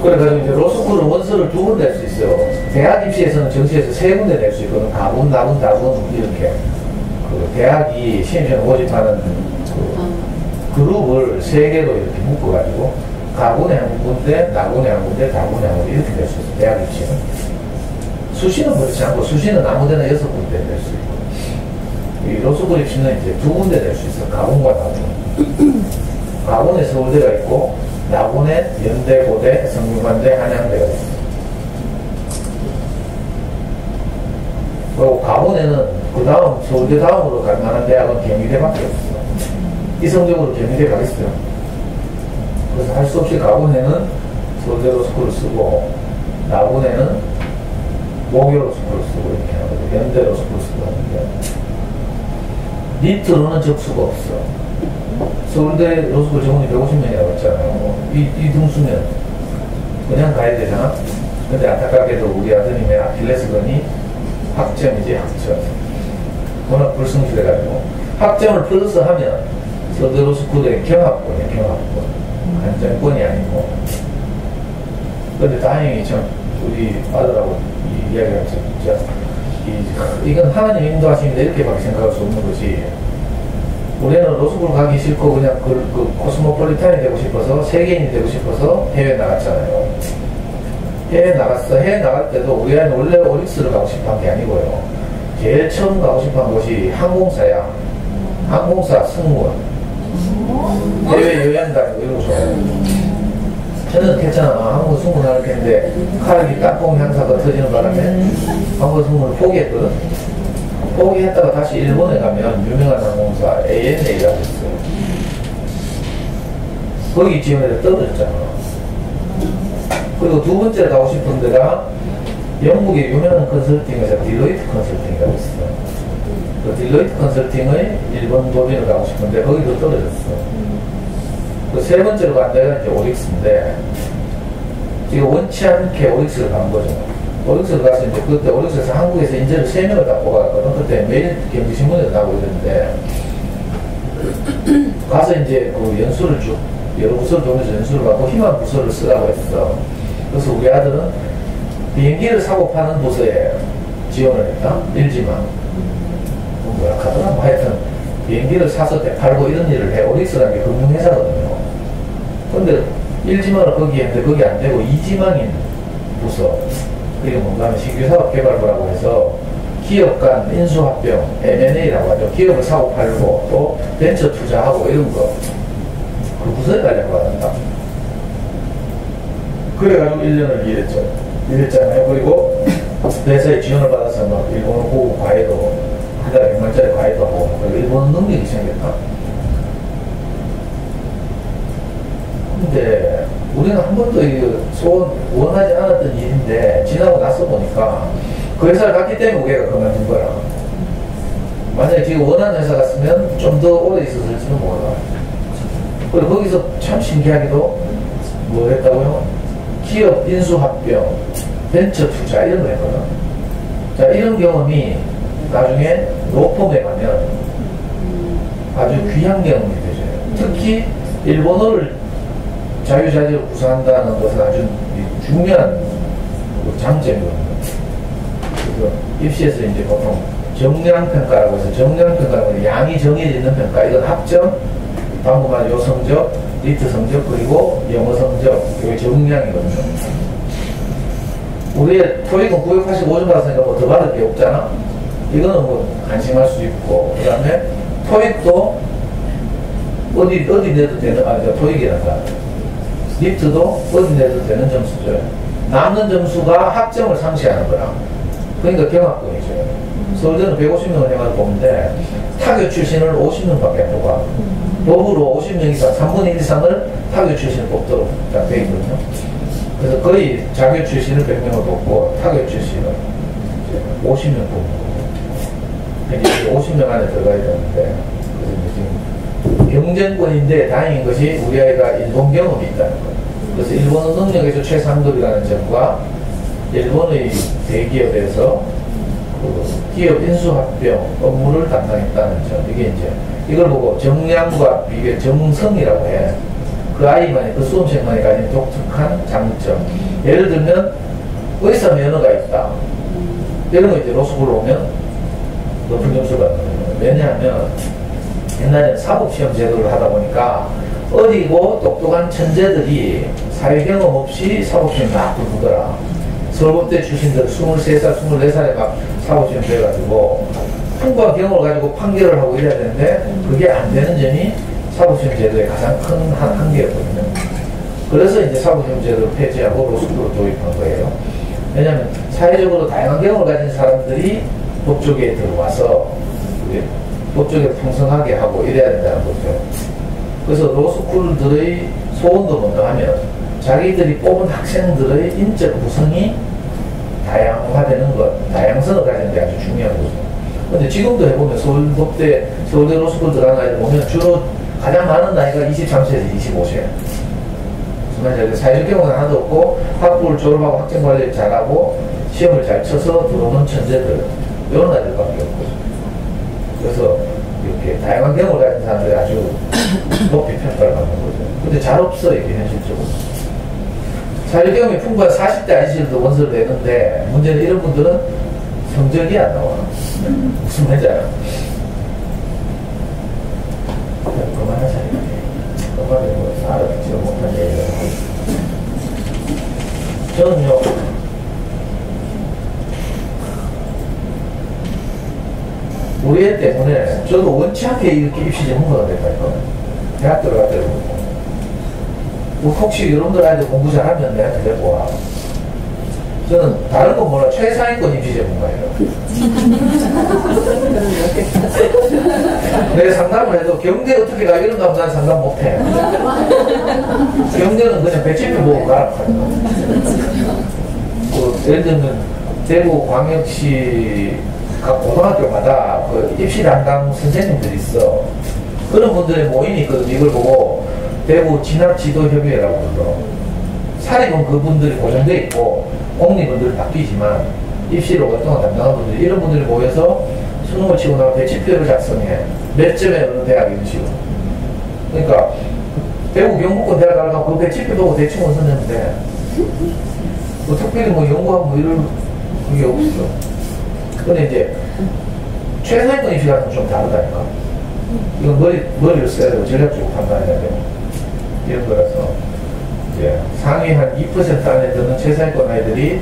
그래가지고 이제 로스쿨은 원서를 2번 낼 수 있어요. 대학 입시에서는 정시에서 3군데 낼 수 있거든. 가군, 나군, 다군 이렇게. 그 대학이 시험시험 모집하는 그 그룹을 3개로 이렇게 묶어가지고 가군에 한 군데, 나군에 한 군데, 다군에 한 군데 이렇게 낼 수 있어요. 대학 입시는. 수시는 그렇지 않고 수시는 아무데나 6군데 낼 수 있고 이 로스쿨 입시는 이제 2군데 낼 수 있어. 가군과 나군. 가군에 서울대가 있고 나군에 연대, 고대, 성균관대, 한양대가 있어. 그리고 가군에는 그 다음 서울대 다음으로 갈 만한 대학은 경희대밖에 없어. 이성적으로 경희대 가겠어요. 그래서 할 수 없이 가군에는 서울대 로스쿨을 쓰고 나군에는 목요 로스쿨을 쓰고 이렇게 하거든요. 연대 로스쿨을 쓰고 하는데 니트로는 접수가 없어. 서울대 로스쿨 정원이 150명이라고 했잖아요. 이 등수면 그냥 가야 되잖아. 근데 안타깝게도 우리 아드님의 아킬레스건이 학점이지 학점. 워낙 불성실해가지고 학점을 플러스 하면 서울대 로스쿨의 경합권이야. 경합권. 안정권이 아니고. 근데 다행히 참 우리 아들하고 이 이야기가 진짜 이건 하나님 인도하시는데 이렇게밖에 생각할 수 없는 거지. 우리는 로스쿨 가기 싫고 그냥 그 코스모폴리탄이 되고 싶어서 세계인이 되고 싶어서 해외 나갔잖아요. 해외 나갔어. 해외 나갈 때도 우리 아이는 원래 오릭스를 가고 싶은 게 아니고요. 제일 처음 가고 싶은 곳이 항공사야. 항공사 승무원. 해외 여행 다니고 이런 거 좋아해요. 저는 괜찮아. 한국 승무원을 했는데 카르기 땅콩 향사가 터지는 바람에 한국 승무원을 포기했거든. 포기했다가 다시 일본에 가면 유명한 항공사 ANA라고 있어요. 거기 지원해서 떨어졌잖아. 그리고 두 번째로 가고 싶은 데가 영국의 유명한 컨설팅 회사 딜로이트 컨설팅이라고 있어. 그 딜로이트 컨설팅의 일본 법인을 가고 싶은데 거기도 떨어졌어. 그 세 번째로 간 데가 이제 오릭스인데 지금 원치 않게 오릭스를 간 거죠. 오릭스를 가서 이제 그때 오릭스에서 한국에서 인재를 3명을 다 뽑아갔거든. 그때 매일 경기신문에도 나오고 이랬는데 가서 이제 그 연수를 쭉 여러 부서를 통해서 연수를 받고 희망 부서를 쓰라고 했어. 그래서 우리 아들은 비행기를 사고 파는 부서에 지원을 했다. 일지만 뭐야 가더라. 뭐 하여튼 비행기를 사서 팔고 이런 일을 해. 오릭스라는 게 금융회사거든요. 근데 1지망을 거기 했는데 거기 안 되고 2지망인 부서, 그게 뭔가 하면 신규사업개발부라고 해서 기업 간 인수합병, M&A라고 하죠. 기업을 사고 팔고 또 벤처 투자하고 이런 거. 그 부서에 가려고 한다. 그래가지고 1년을 일했잖아요. 그리고 회사에 지원을 받아서 막 일본어 고급 과외도, 한 달에 100만짜리 과외도 하고, 일본어 능력이 생겼다. 근데 우리는 한 번도 원하지 않았던 일인데 지나고 나서 보니까 그 회사를 갔기 때문에 우리가 그만둔 거야. 만약에 지금 원하는 회사 갔으면 좀 더 오래 있었을지는 몰라. 그리고 거기서 참 신기하게도 뭐 했다고요? 기업 인수합병, 벤처 투자 이런 거 했거든. 자, 이런 경험이 나중에 로펌에 가면 아주 귀한 경험이 되죠. 특히 일본어를 자유자재로 구사한다는 것은 아주 중요한 장점이거든요. 그래서 입시에서 이제 보통 정량평가라고 해서 정량평가는 양이 정해져 있는 평가. 이건 합정, 방금 말 요 성적, 리트 성적, 그리고 영어 성적, 이게 정량이거든요. 우리의 토익은 985점 받았으니까 뭐 더 받을 게 없잖아? 이거는 뭐 안심할 수 있고, 그 다음에 토익도 어디 내도 되는, 토익이란다. 리트도 어디 내도 되는 점수죠. 남는 점수가 학점을 상쇄하는 거라. 그러니까 경합권이죠. 서울대는 150명을 해가지고 보는데 타교 출신을 50명밖에 안 뽑아. 법으로 50명 이상, 3분의 1 이상을 타교 출신을 뽑도록 돼 있거든요. 그래서 거의 자교 출신을 100명을 뽑고 타교 출신을 50명 뽑는 거예요. 그러니까 50명 안에 들어가야 되는데, 그래서 지금 경쟁권인데 다행인 것이 우리 아이가 일본 경험이 있다는 거예요. 그래서 일본어 능력에서 최상급이라는 점과 일본의 대기업에서 그 기업 인수합병 업무를 담당했다는 점, 이게 이제 이걸 보고 정량과 비교, 정성이라고 해. 그 아이만이, 그 수험생만이 가진 독특한 장점. 예를 들면 의사 면허가 있다. 이런 거 이제 로스쿨로 오면 높은 점수를 받는 거예요. 왜냐하면 옛날에는 사법시험 제도를 하다 보니까 어리고 똑똑한 천재들이 사회 경험 없이 사법시험 막 붙더라. 서울법대 출신들 23살, 24살에 막 사법시험 돼가지고 풍부한 경험을 가지고 판결을 하고 이래야 되는데 그게 안 되는 점이 사법시험 제도의 가장 큰 한계였거든요. 그래서 이제 사법시험 제도를 폐지하고 로스쿨을 도입한 거예요. 왜냐하면 사회적으로 다양한 경험을 가진 사람들이 법조계에 들어와서 법조계 풍성하게 하고 이래야 된다는 거죠. 그래서 로스쿨들의 소원도 뭔가 하면 자기들이 뽑은 학생들의 인적 구성이 다양화되는 것, 다양성을 가지는 게 아주 중요한 거죠. 근데 지금도 해보면 서울법대, 서울대 로스쿨 들어가는 아이들 보면 주로 가장 많은 나이가 23세에서 25세. 정말 사회적 경험은 하나도 없고 학부를 졸업하고 학생 관리를 잘하고 시험을 잘 쳐서 들어오는 천재들, 이런 아이들밖에 없고. 그래서 이렇게 다양한 경험을 가진 사람들이 아주 높이 평가를 받는 거죠. 근데 잘 없어, 이게 현실적으로. 사회적 경험이 풍부한 40대 아저씨들도 원서를 내는데 문제는 이런 분들은 성적이 안 나와. 무슨 말인지 알아? 그만하자. 그만하고 알아듣지 못한 얘기를 하고. 저는요, 우리 애 때문에 저도 원치 않게 이렇게 입시 전문가가 될까요? 대학 들어갔대요. 뭐 혹시 여러분들 아이들 공부 잘하면 내한테 데리고 와. 저는 다른 건 몰라. 최상위권 입시 전문가예요. 내 상담을 해도 경대 어떻게 가 이런 거 하면 난 상담 못해. 경대는 그냥 배치표 보고 가라. 예를 들면 대구 광역시 각 고등학교마다 그 입시 담당 선생님들이 있어. 그런 분들의 모임이 있거든요. 이걸 보고 대구 진학지도협의회라고 그러더라고. 사립은 그분들이 고정돼 있고 공립은 늘 바뀌지만 입시를 오랫동안 담당한 분들이 이런 분들이 모여서 수능을 치고 나서 배치표를 작성해. 몇 점에 어느 대학 이런 식으로. 그러니까 대구 경북권 대학 가면 그 배치표 보고 대충 원서내면 돼. 뭐 특별히 뭐 연구하고 뭐 이런 그게 없어. 근데 이제 최상위권 입시 같은 건 좀 다르다니까. 이건 머리를 써야 되고 전략적으로 판단해야 되고 이런 거라서 이제 상위 한 2% 안에 드는 최상위권 아이들이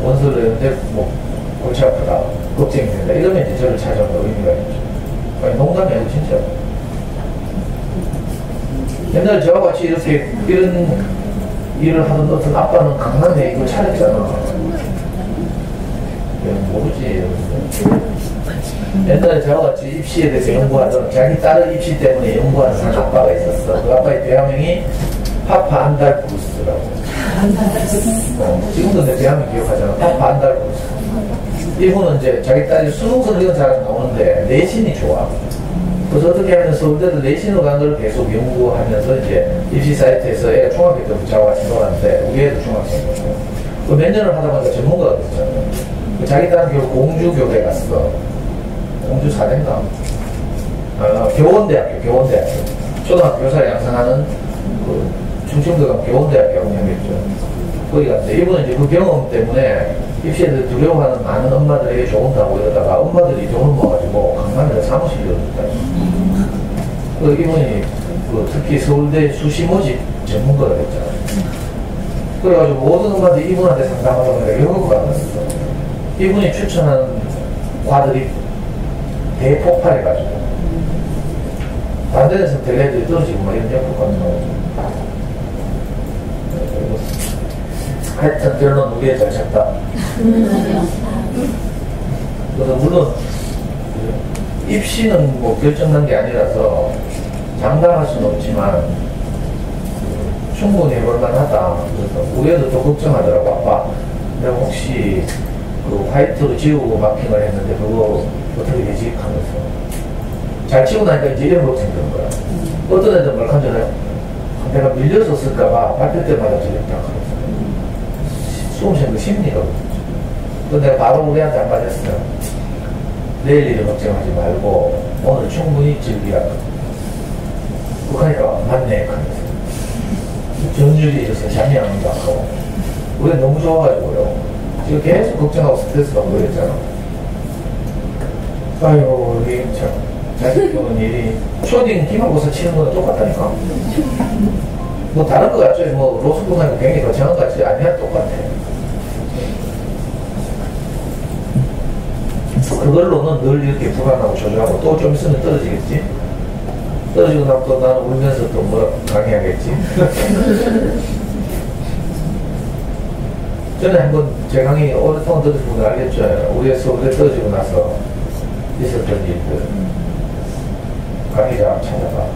원서를 내는데 뭐 골치 아프다, 걱정이 된다 이러면 이제 저를 찾아온다 의미가 있죠. 아니 농담이 아니고 진짜. 옛날에 저와 같이 이렇게 이런 일을 하던 어떤 아빠는 강남에 이걸 차렸잖아. 모르지. 옛날에 저와 같이 입시에 대해서 연구하던 자기 딸의 입시 때문에 연구하는 한 아빠가 있었어. 그 아빠의 배화명이 파파 안달부르스라고. 지금도 내 배화명 기억하잖아. 파파 안달부르스. 이분은 이제 자기 딸이 수능선 이런 잘 나오는데 내신이 좋아. 그래서 어떻게 하면 서울대도 내신으로 간 걸 계속 연구하면서 이제 입시 사이트에서 애가 중학교 때부터 저와 같이 놀았는데 우리 애도 중학생이고 몇 년을 하다 보니까 전문가가 됐잖아요. 자기 딸은 결국 공주교대 갔어. 공주 사대인가? 교원대학교. 초등학교 교사를 양성하는 그 충청도 가면 교원대학교 운영했죠. 거기 갔는데 이분은 이제 그 경험 때문에 입시에 대해 두려워하는 많은 엄마들에게 좋은다고 이러다가 엄마들이 돈을 모아가지고 강남에서 사무실을 열었다. 그 이분이 그 특히 서울대 수시 모집 전문가가 됐잖아요. 그래가지고 모든 엄마들이 이분한테 상담하다고 내가 연구가 안 났어. 이분이 추천하는 과들이 대폭발해가지고 다른 데서 델레들이 떨어지고 막 이런 연구가 나오고 하여튼 결론 우리에 잘 쳤다. 그래서 물론 입시는 뭐 결정난 게 아니라서 장담할 수는 없지만 충분히 해볼만 하다. 그래서 우리 애도 또 걱정하더라고. 아빠 내가 혹시 그 화이트로 지우고 마킹을 했는데 그거 어떻게 되지? 하면서 잘 치고 나니까 이제 이런 걱정이 드는 거야. 어떤 애들 말 한전에 내가 밀려서 쓸까봐 발표 때마다 저랬다 하면서 수험 시험도 심리가 그래서 내가 바로 우리한테 안 받았어요. 내일 일을 걱정하지 말고 오늘 충분히 즐기라. 그러니까 맞네 하면서 전율이 있어서 잠이 안 온다 하고 우리 너무 좋아가지고요. 지금 계속 걱정하고 스트레스 받고 그랬잖아. 아이고 우리 참 자식 보는 일이 초딩 기말고사 치는 거는 똑같다니까. 뭐 다른 거 같죠? 뭐 로스쿨하고 굉장히 더 정한 것 같지? 아니야 똑같아. 그걸로는 늘 이렇게 불안하고 조절하고 또 좀 있으면 떨어지겠지? 떨어지고 나면 또 나는 울면서 또 뭐라 강의하겠지? 전에 한번 제 강의 오랫동안 들으신 분들 알겠죠? 우리 서울대 떨어지고 나서 있었던 일들 강의자 찾아봐.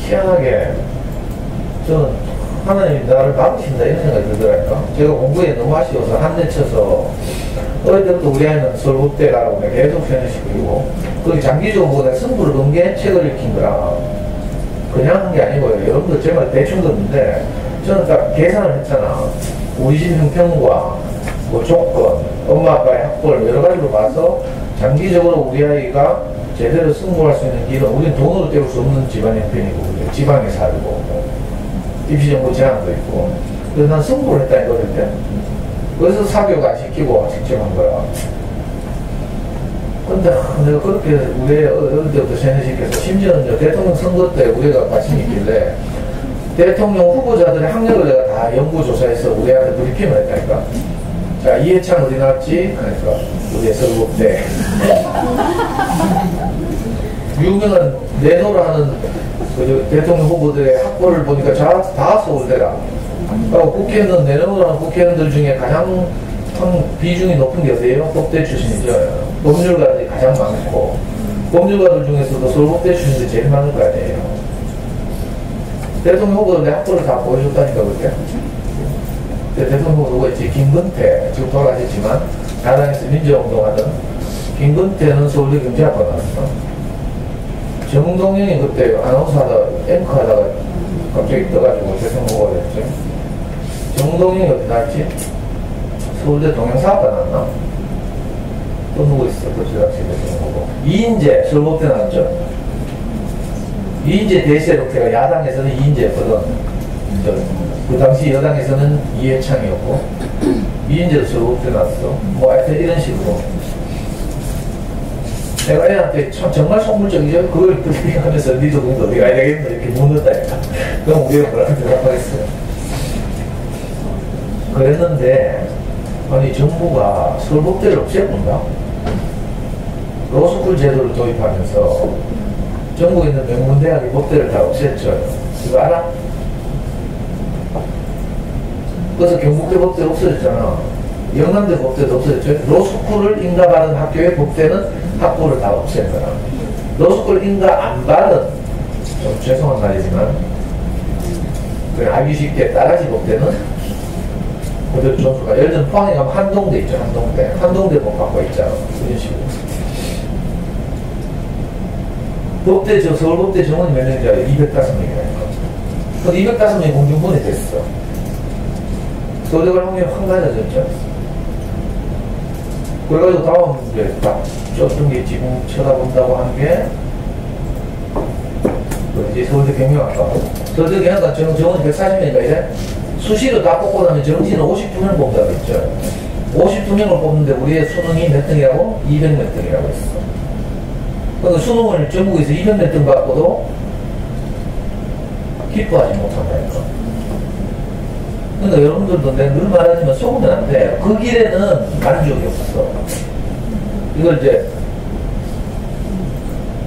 희한하게 저는 하나님이 나를 막으신다 이런 생각이 들더라니까. 제가 공부에 너무 아쉬워서 한대쳐서 어릴 때부터 우리 아이는 서울대 가라고 내가 계속 편애시키고 그게 장기적으로 내가 승부를 건 게 책을 읽힌 거라. 그냥 한 게 아니고요. 여러분들 제 말 대충 듣는데 저는 딱 계산을 했잖아. 우리 집 형편과 뭐 조건, 엄마 아빠의 학벌 여러 가지로 봐서 장기적으로 우리 아이가 제대로 승부할 수 있는 길은 우리는 돈으로 때울 수 없는 집안 형편이고 지방에 살고 입시정보 제한도 있고 그래서 난 승부를 했다니까 어릴 때. 그래서 사교육 안 시키고 직접 한 거야. 근데 내가 그렇게 우리 어릴 때부터 세뇌시켜서 심지어는 대통령 선거 때 우리가 관심이 있길래 대통령 후보자들의 학력을 내가 다 연구조사해서 우리한테 브리핑을 했다니까. 자, 이해찬 어디 나왔지? 그러니까 우리 서울대. 유명한 내노라 하는 그 대통령 후보들의 학벌을 보니까 다 서울대라. 국회의원, 내노라 하는 국회의원들 중에 가장 비중이 높은 게 어디예요? 법대 출신이죠. 법률가들이 가장 많고, 법률가들 중에서도 서울법대 출신들이 제일 많을 거 아니에요. 대통령 후보들 내 학벌을 다 보여줬다니까, 그때. 대통령 후보 누구였지? 김근태, 지금 돌아가셨지만, 야당에서 민주화운동하던 김근태는 서울대 경제학과 나왔어. 정동영이 그때 아나운서 하다가, 앵커 하다가 갑자기 떠가지고 대통령 후보가 됐죠. 정동영이 어디 나왔지? 서울대 동양사학과 나왔나? 또 누구 있어? 그 당시 대통령 후보. 이인재, 서울법대 나왔죠. 이인재 대세롭게가 야당에서는 이인재였거든. 그 당시 여당에서는 이해창이었고, 이인재도 서울법대 나왔어. 뭐 하여튼 이런 식으로. 내가 애한테 참 정말 속물적이죠. 그걸 하면서 니도 근데 어디 가야 되겠나 이렇게 묻는다니까. 그럼 우리가 뭐라고 대답하겠어요. 그랬는데 아니 정부가 서울법대를 없애본다. 로스쿨 제도를 도입하면서 전국에 있는 명문대학의 법대를 다 없앴죠. 이거 알아? 그래서 경북대 법대 없어졌잖아. 영남대 법대도 없어졌죠. 로스쿨을 인가받은 학교의 법대는 학부를 다 없앤 거라. 로스쿨 인가 안 받은, 좀 죄송한 말이지만, 그 알기 쉽게 따라지 법대는 그대로 점수가, 예를 들면 포항에 가면 한동대 있죠. 한동대 법 받고 있잖아. 이런 식으로. 법대, 서울법대 정원이 몇 명인지 알아요? 205명이라니까. 근데 205명이 공중분해 됐어. 서울대 갈 확률이 확 낮아졌죠. 그래가지고 다음 이제 딱 어떤 게 지금 쳐다본다고 하는 게 이제 서울대 경영학과. 서울대 경영학과 정원이 140명인가 이래? 수시로 다 뽑고 나면 정시는 52명 뽑는다고 했죠. 52명을 뽑는데 우리의 수능이 몇 등이라고? 200 몇 등이라고 했어. 그러니까 수능을 전국에서 200 몇 등 받고도 기뻐하지 못한다니까. 그러니까 여러분들도 내가 늘 말하지만 속으면 안 돼. 그 길에는 만족이 없어. 이걸 이제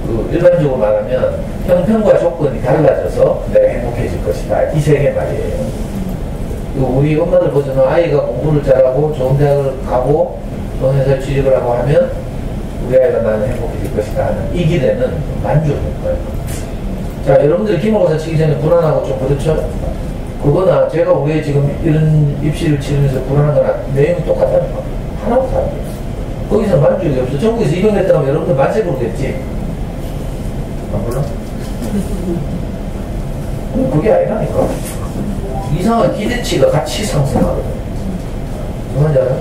그 일반적으로 말하면 형편과 조건이 달라져서 내가 행복해질 것이다. 이 세 개 말이에요. 우리 엄마들 보자면 아이가 공부를 잘하고 좋은 대학을 가고 좋은 회사에 취직을 하고 하면 우리 아이가 나는 행복해질 것이다 하는 이 길에는 만족이 없어요. 자, 여러분들이 기말고사 치기 전에 불안하고 좀 그렇죠? 그거나 제가 우리 지금 이런 입시를 치르면서 불안한 거나 내용이 똑같다는 거. 하나도 다르죠. 거기서 만족이 없어. 전국에서 200 냈다면 여러분들 만세 부르겠지? 안 불러? 그게 아니라니까. 이상한 기대치가 같이 상승하거든. 뭔지 알아요?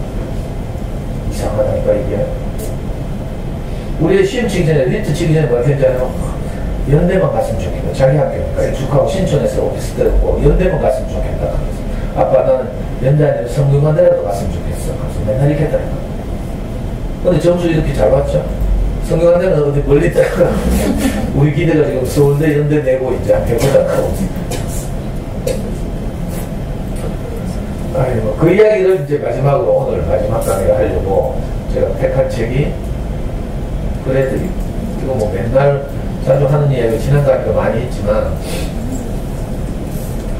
이상하다니까 이게. 우리 시험 치기 전에, 리트 치기 전에 뭐라 했잖아요. 연대만 갔으면 좋겠다. 자기 학교니까 익숙하고 신촌에서 오피스텔 없고 연대만 갔으면 좋겠다. 아빠 나는 연대 아니면 성균관대라도 갔으면 좋겠어. 그래서 맨날 이렇게 했다니까. 근데 점수 이렇게 잘 왔죠? 성균관대는 어디 멀리 있다가 우리 기대가 지금 서울대 연대 내고 이제 해보자고. 아니 그 이야기를 이제 마지막으로 오늘 마지막 강의를 하려고 제가 택한 책이 그래도 이거 뭐 맨날 자주 하는 이야기 지난 강의도 많이 했지만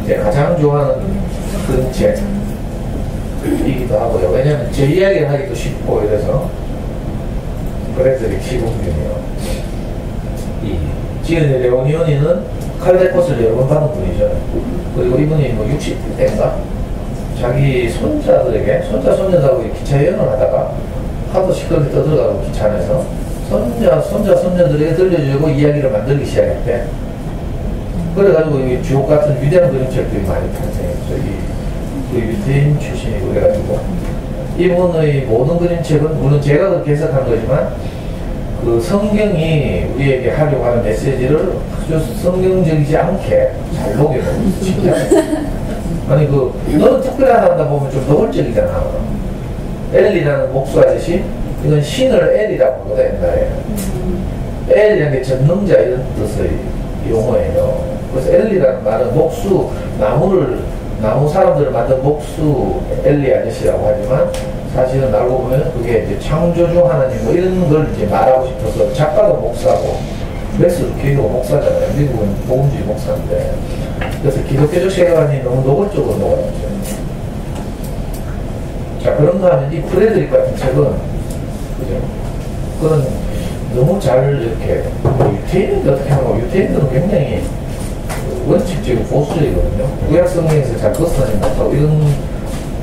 이제 가장 좋아하는 그런 책이기도 하고요. 왜냐면 제 이야기를 하기도 쉽고 이래서 그래서 시공균이요. 이 지은이 레오니오니는 칼데코스를 여러 번 받은 분이죠. 그리고 이분이 뭐 60대인가? 자기 손자들에게, 손자들하고 기차 여행을 하다가 하도 시끄럽게 떠들어가고 기차 안에서 손자들에게 들려주고 이야기를 만들기 시작했대. 그래가지고 이 주옥 같은 위대한 그림책들이 많이 탄생했죠. 이 유태인 출신이고 그래가지고 이분의 모든 그림책은 물론 제가 그렇게 해석한 거지만 그 성경이 우리에게 하려고 하는 메시지를 아주 성경적이지 않게 잘 녹여놓은 진짜. 아니 너는 특별하다 보면 좀 노골적이잖아. 엘리라는 목수 아저씨 이건 신을 엘이라고 하거든 옛날에. 엘이라는 게 전능자 이런 뜻의 용어예요. 그래서 엘리라는 말은 목수 나무 사람들을 만든 목수 엘리 아저씨라고 하지만 사실은 알고 보면 그게 이제 창조주 하나님 뭐 이런 걸 이제 말하고 싶어서 작가도 목사고 웨스도 기독교 목사잖아요. 미국은 복음주의 목사인데. 그래서 기독교적 세계관이 너무 노골적으로 녹아있죠. 자, 그런가 하면 이 프레드릭 같은 책은, 그죠? 그건 너무 잘 이렇게, 유태인들 어떻게 하고, 유태인들은 굉장히 원칙적이고 보수적이거든요. 구약 성경에서 잘 벗어나지 못하고 이런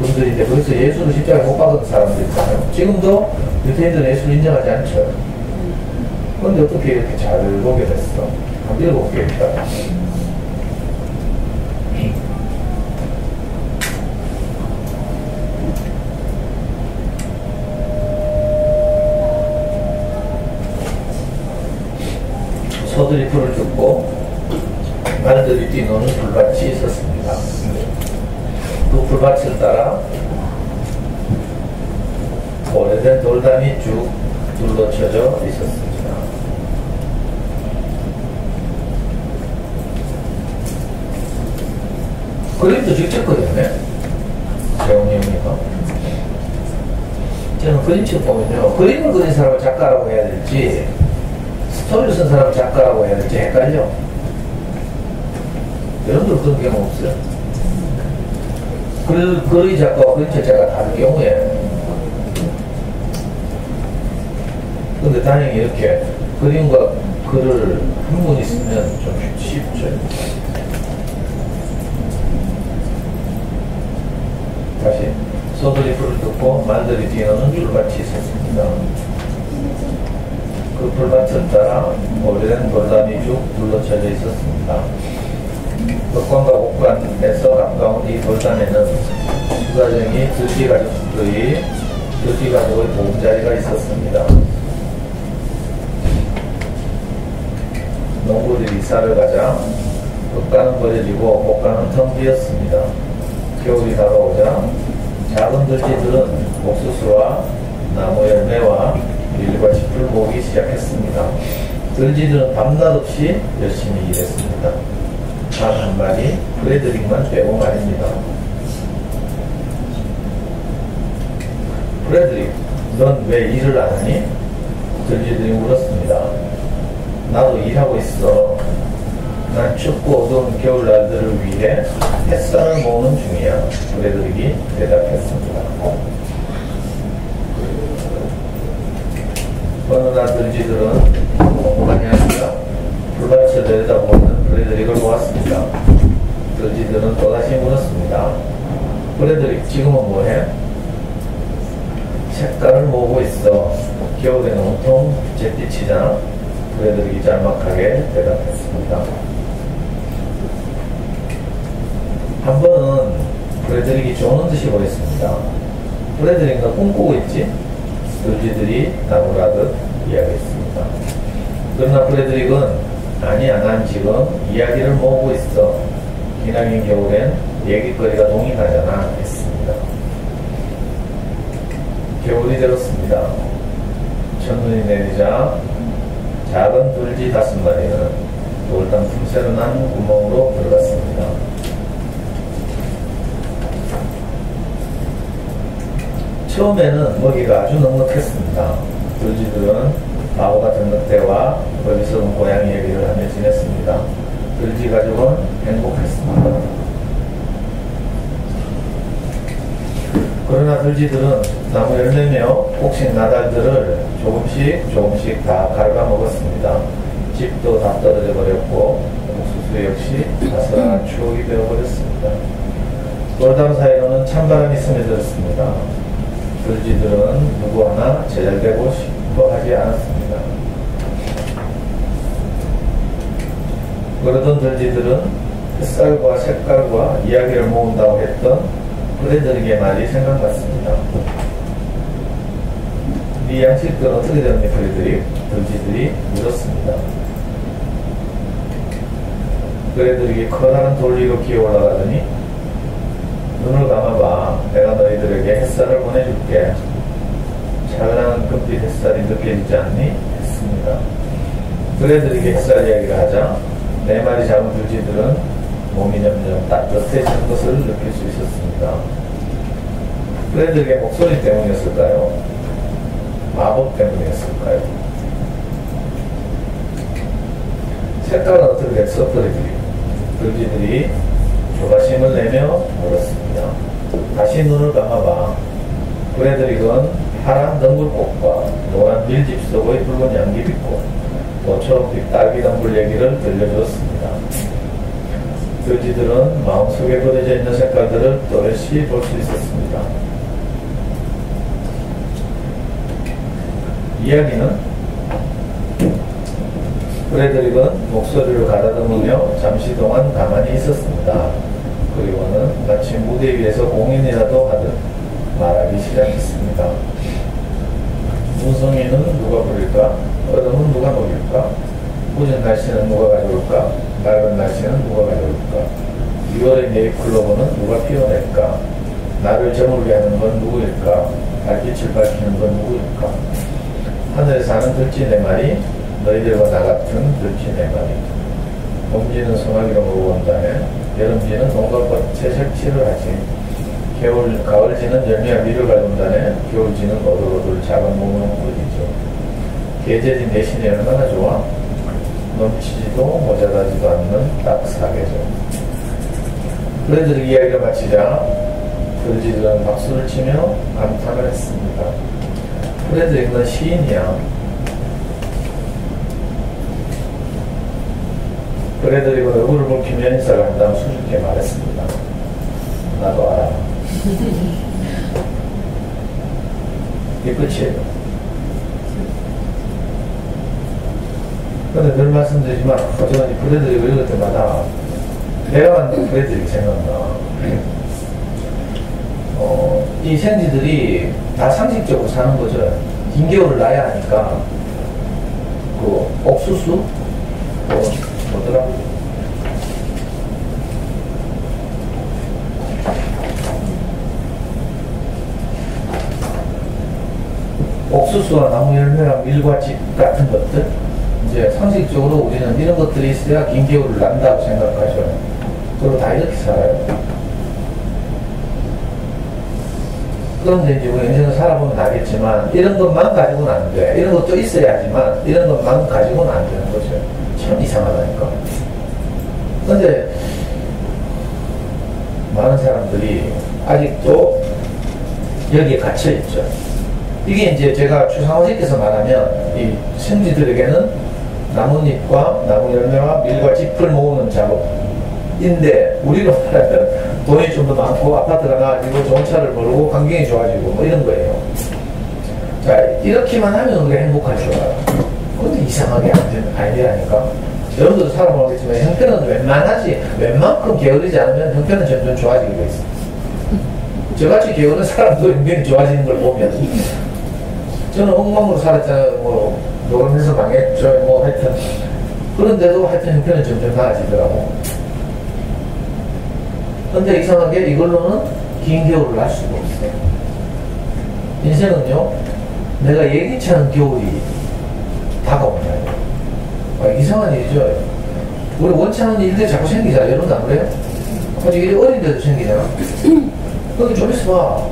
분들인데, 거기서 예수를 십자가에 못 박은 사람들 있잖아요. 지금도 유태인들은 예수를 인정하지 않죠. 그런데 어떻게 이렇게 잘 보게 됐어? 한번 읽어볼게요, 일단. 소들이 불을 뜯고 말들이 뛰노는 불밭이 있었습니다. 그 불밭을 따라 오래된 돌담이 쭉 둘러쳐져 있었습니다. 그림도 직접 그렸네, 재홍님이가. 저는 그림책 보면요, 그림을 그린 사람을 작가라고 해야 될지 스토리를 쓴 사람을 작가라고 해야 될지 헷갈려. 여러분들 그런 경우 없어요? 그림 작가와 그림책 작가가 다른 경우에. 근데 다행히 이렇게 그림과 글을 한 분 있으면 좀 쉽죠. 다시. 소들이 불을 뜯고 말들이 뛰어오는 줄밭이 있었습니다. 그 불밭을 따라 오래된 돌담이 쭉 둘러쳐져 있었습니다. 덕관과 복관에서 가까운 이 돌담에는 수가정이 들쥐 가족의 보금자리가 있었습니다. 농부들이 이사를 가자 덕관은 버려지고 복관은 텅 비었습니다. 겨울이 다가오자 작은 들쥐들은 옥수수와 나무 열매와 밀과 짚을 모으기 시작했습니다. 들쥐들은 밤낮 없이 열심히 일했습니다. 단 한 마리 프레드릭만 빼고 말입니다. 프레드릭, 넌 왜 일을 안 하니? 들쥐들이 물었습니다. 나도 일하고 있어. 난 춥고 어두운 겨울날들을 위해 햇살을 모으는 중이야. 프레드릭이 대답했습니다. 어느 날 들쥐들은 공부만이 아니라 불밭을 내려다보는 프레드릭을 보았습니다. 들쥐들은 또다시 물었습니다. 프레드릭, 지금은 뭐해? 색깔을 모으고 있어. 겨울에는 온통 잿빛이잖아. 프레드릭이 짤막하게 대답했습니다. 한 번은 프레드릭이 조는 듯이 보였습니다. 프레드릭, 너 꿈꾸고 있지? 들쥐들이 나무라듯 이야기했습니다. 그러나 프레드릭은 아니야, 난 지금 이야기를 모으고 있어. 기나긴 겨울엔 얘기거리가 동일하잖아 했습니다. 겨울이 되었습니다. 첫눈이 내리자 작은 들쥐 5마리는 돌담 틈새로 난 구멍으로 들어갔습니다. 처음에는 먹이가 아주 넉넉했습니다. 들쥐들은 바보 같은 늑대와 어리석은 고양이 얘기를 하며 지냈습니다. 들쥐 가족은 행복했습니다. 그러나 들쥐들은 나무 열매며 꼭신 나달들을 조금씩 다 갉아먹었습니다. 집도 다 떨어져 버렸고 옥수수 역시 아슬한 추억이 되어버렸습니다. 돌담 사이로는 찬바람이 스며들었습니다. 들쥐들은 누구 하나 제잘되고 싶어 하지 않았습니다. 그러던 들쥐들은 햇살과 색깔과 이야기를 모은다고 했던 프레드릭의 말이 생각났습니다. 네 양식들은 어떻게 되었니, 프레드릭? 들쥐들이 물었습니다. 프레드릭이 커다란 돌 위로 기어 올라가더니 눈을 감아봐. 내가 너희들에게 햇살을 보내줄게. 찬란한 금빛 햇살이 느껴지지 않니? 했습니다. 프레드릭이 햇살 이야기를 하자 4마리 작은 들쥐들은 몸이 점점 따뜻해지는 것을 느낄 수 있었습니다. 프레드릭의 목소리 때문이었을까요? 마법 때문이었을까요? 색깔은 어떻게 됐어? 들쥐들이 조바심을 내며 물었습니다. 다시 눈을 감아봐. 브레드릭은 파란 덩굴꽃과 노란 밀집 속의 붉은 양귀비꽃, 또 초록빛 딸기덩굴 얘기를 들려주었습니다. 들쥐들은 마음속에 그려져 있는 색깔들을 또렷이 볼 수 있었습니다. 이야기는 브레드릭은 목소리를 가다듬으며 잠시 동안 가만히 있었습니다. 그리고는 마치 무대 위에서 공연이라도 하듯 말하기 시작했습니다. 문성이는 누가 부릴까? 어둠은 누가 녹일까? 궂은 날씨는 누가 가져올까? 맑은 날씨는 누가 가져올까? 6월의 네잎클로버는 누가 피워낼까? 나를 저물게 하는 건 누구일까? 달빛을 밝히는 건 누구일까? 하늘에 사는 들쥐 4마리, 너희들과 나 같은 들쥐 4마리. 봄지는 소나기로 먹어온다네. 여름지는 동갈꽃에 색칠을 하지. 가을지는 열매와 밀을 가져온다네. 겨울지는 오돌오돌 작은 몸을 옮기죠. 계절이 내신이 얼마나 좋아? 넘치지도 모자라지도 않는 딱 사계절. 브레드릭 이야기를 마치자 들쥐들은 박수를 치며 감탄을 했습니다. 브레드릭은 시인이야. 브레드릭은 얼굴을 붉히며 인사를 한 다음 수줍게 말했습니다. 나도 알아. 이게 끝이에요. 근데 늘 말씀드리지만 저는 브레드릭을 읽을 때마다 내가 만든 브레드릭이 생각나. 이 생쥐들이 다 상식적으로 사는 거죠. 긴 겨울을 나야 하니까 그 옥수수 뭐더라? 옥수수와 나무 열매랑 밀과 집 같은 것들, 이제 상식적으로 우리는 이런 것들이 있어야 긴 겨울을 난다고 생각하죠. 그리고 다 이렇게 살아요. 그런데 이제 우리 인생을 살아보면 알겠지만 이런 것만 가지고는 안 돼. 이런 것도 있어야지만 이런 것만 가지고는 안 되는 거죠. 참 이상하다니까. 근데 많은 사람들이 아직도 여기에 갇혀있죠. 이게 이제 제가 추상화시켜서 말하면 이 생쥐들에게는 나뭇잎과 나무 열매와 밀과 짚을 모으는 작업인데 우리로 말하면 돈이 좀 더 많고 아파트가 나아지고 좋은 차를 모르고 환경이 좋아지고 뭐 이런 거예요. 자, 이렇게만 하면 우리가 행복할 줄 알아요. 근데 이상하게 아니라니까. 여러분들도 살아보겠지만 형편은 웬만하지, 웬만큼 게으르지 않으면 형편은 점점 좋아지게 돼 있어. 저같이 게으른 사람도 형편이 좋아지는 걸 보면 저는 엉망으로 살았잖아요. 뭐 노름해서 망했죠. 뭐 하여튼 그런데도 하여튼 형편은 점점 나아지더라고. 근데 이상하게 이걸로는 긴 겨울을 날 수가 없어요. 인생은요, 내가 예기치 않은 겨울이 다가오나요? 이상한 일이죠. 우리 원치 않은 일들이 자꾸 생기잖아요. 여러분 안 그래요? 아직 일이 어린데도 생기잖아. 근데 좀 있어봐.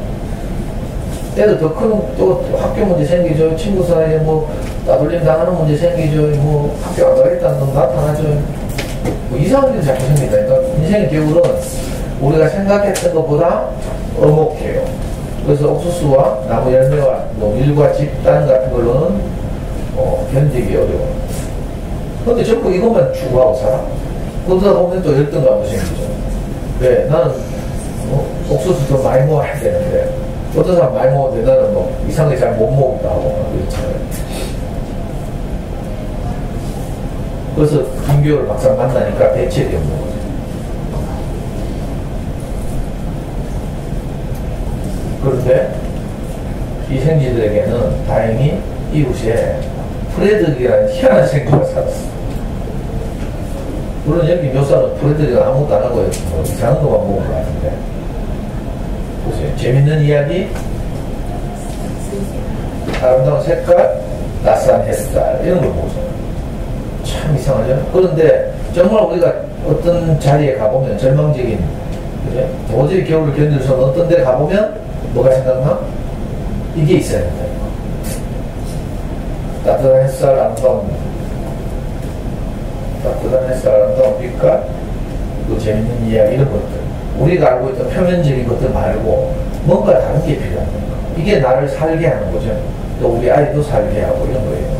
애들 더 큰 또 학교 문제 생기죠. 친구 사이에 뭐 따돌림 당하는 문제 생기죠. 뭐 학교 안 가겠다는 놈 나타나죠. 뭐 이상한 일이 자꾸 생긴다니까. 인생의 겨울은 우리가 생각했던 것보다 엄혹해요. 그래서 옥수수와 나무 열매와 뭐 밀과 집단 같은 걸로는 견디기 어려워요. 근데 전부 이것만 추구하고 살아. 그러다 보면 또 열등감도 생기죠. 왜? 나는 옥수수 더 많이 모아야 되는데 어떤 사람 많이 모으는데 나는 뭐 이상하게 잘 못 모으기도 하고 그렇잖아요. 그래서 김교를 막상 만나니까 대책이 없는 거죠. 그런데 이 생쥐들에게는 다행히 이웃에 프레드릭이라는 희한한 생쥐가 살았어. 물론 여기 묘사는 프레드릭은 아무것도 안 하고 뭐 이상한 것만 모은 것 같은데 보세요. 재밌는 이야기, 아름다운 색깔, 낯선 햇살 이런 걸 보죠. 참 이상하죠. 그런데 정말 우리가 어떤 자리에 가보면 절망적인 그래? 도저히 겨울을 견딜 수 없는 어떤 데 가보면 뭐가 생각나? 이게 있어야 된다. 따뜻한 햇살, 따뜻한 햇살, 아름다운 빛깔, 또 재밌는 이야기 이런 것들. 우리가 알고 있던 표면적인 것들 말고 뭔가 다른 게 필요한 거예요. 이게 나를 살게 하는 거죠. 또 우리 아이도 살게 하고 이런 거예요.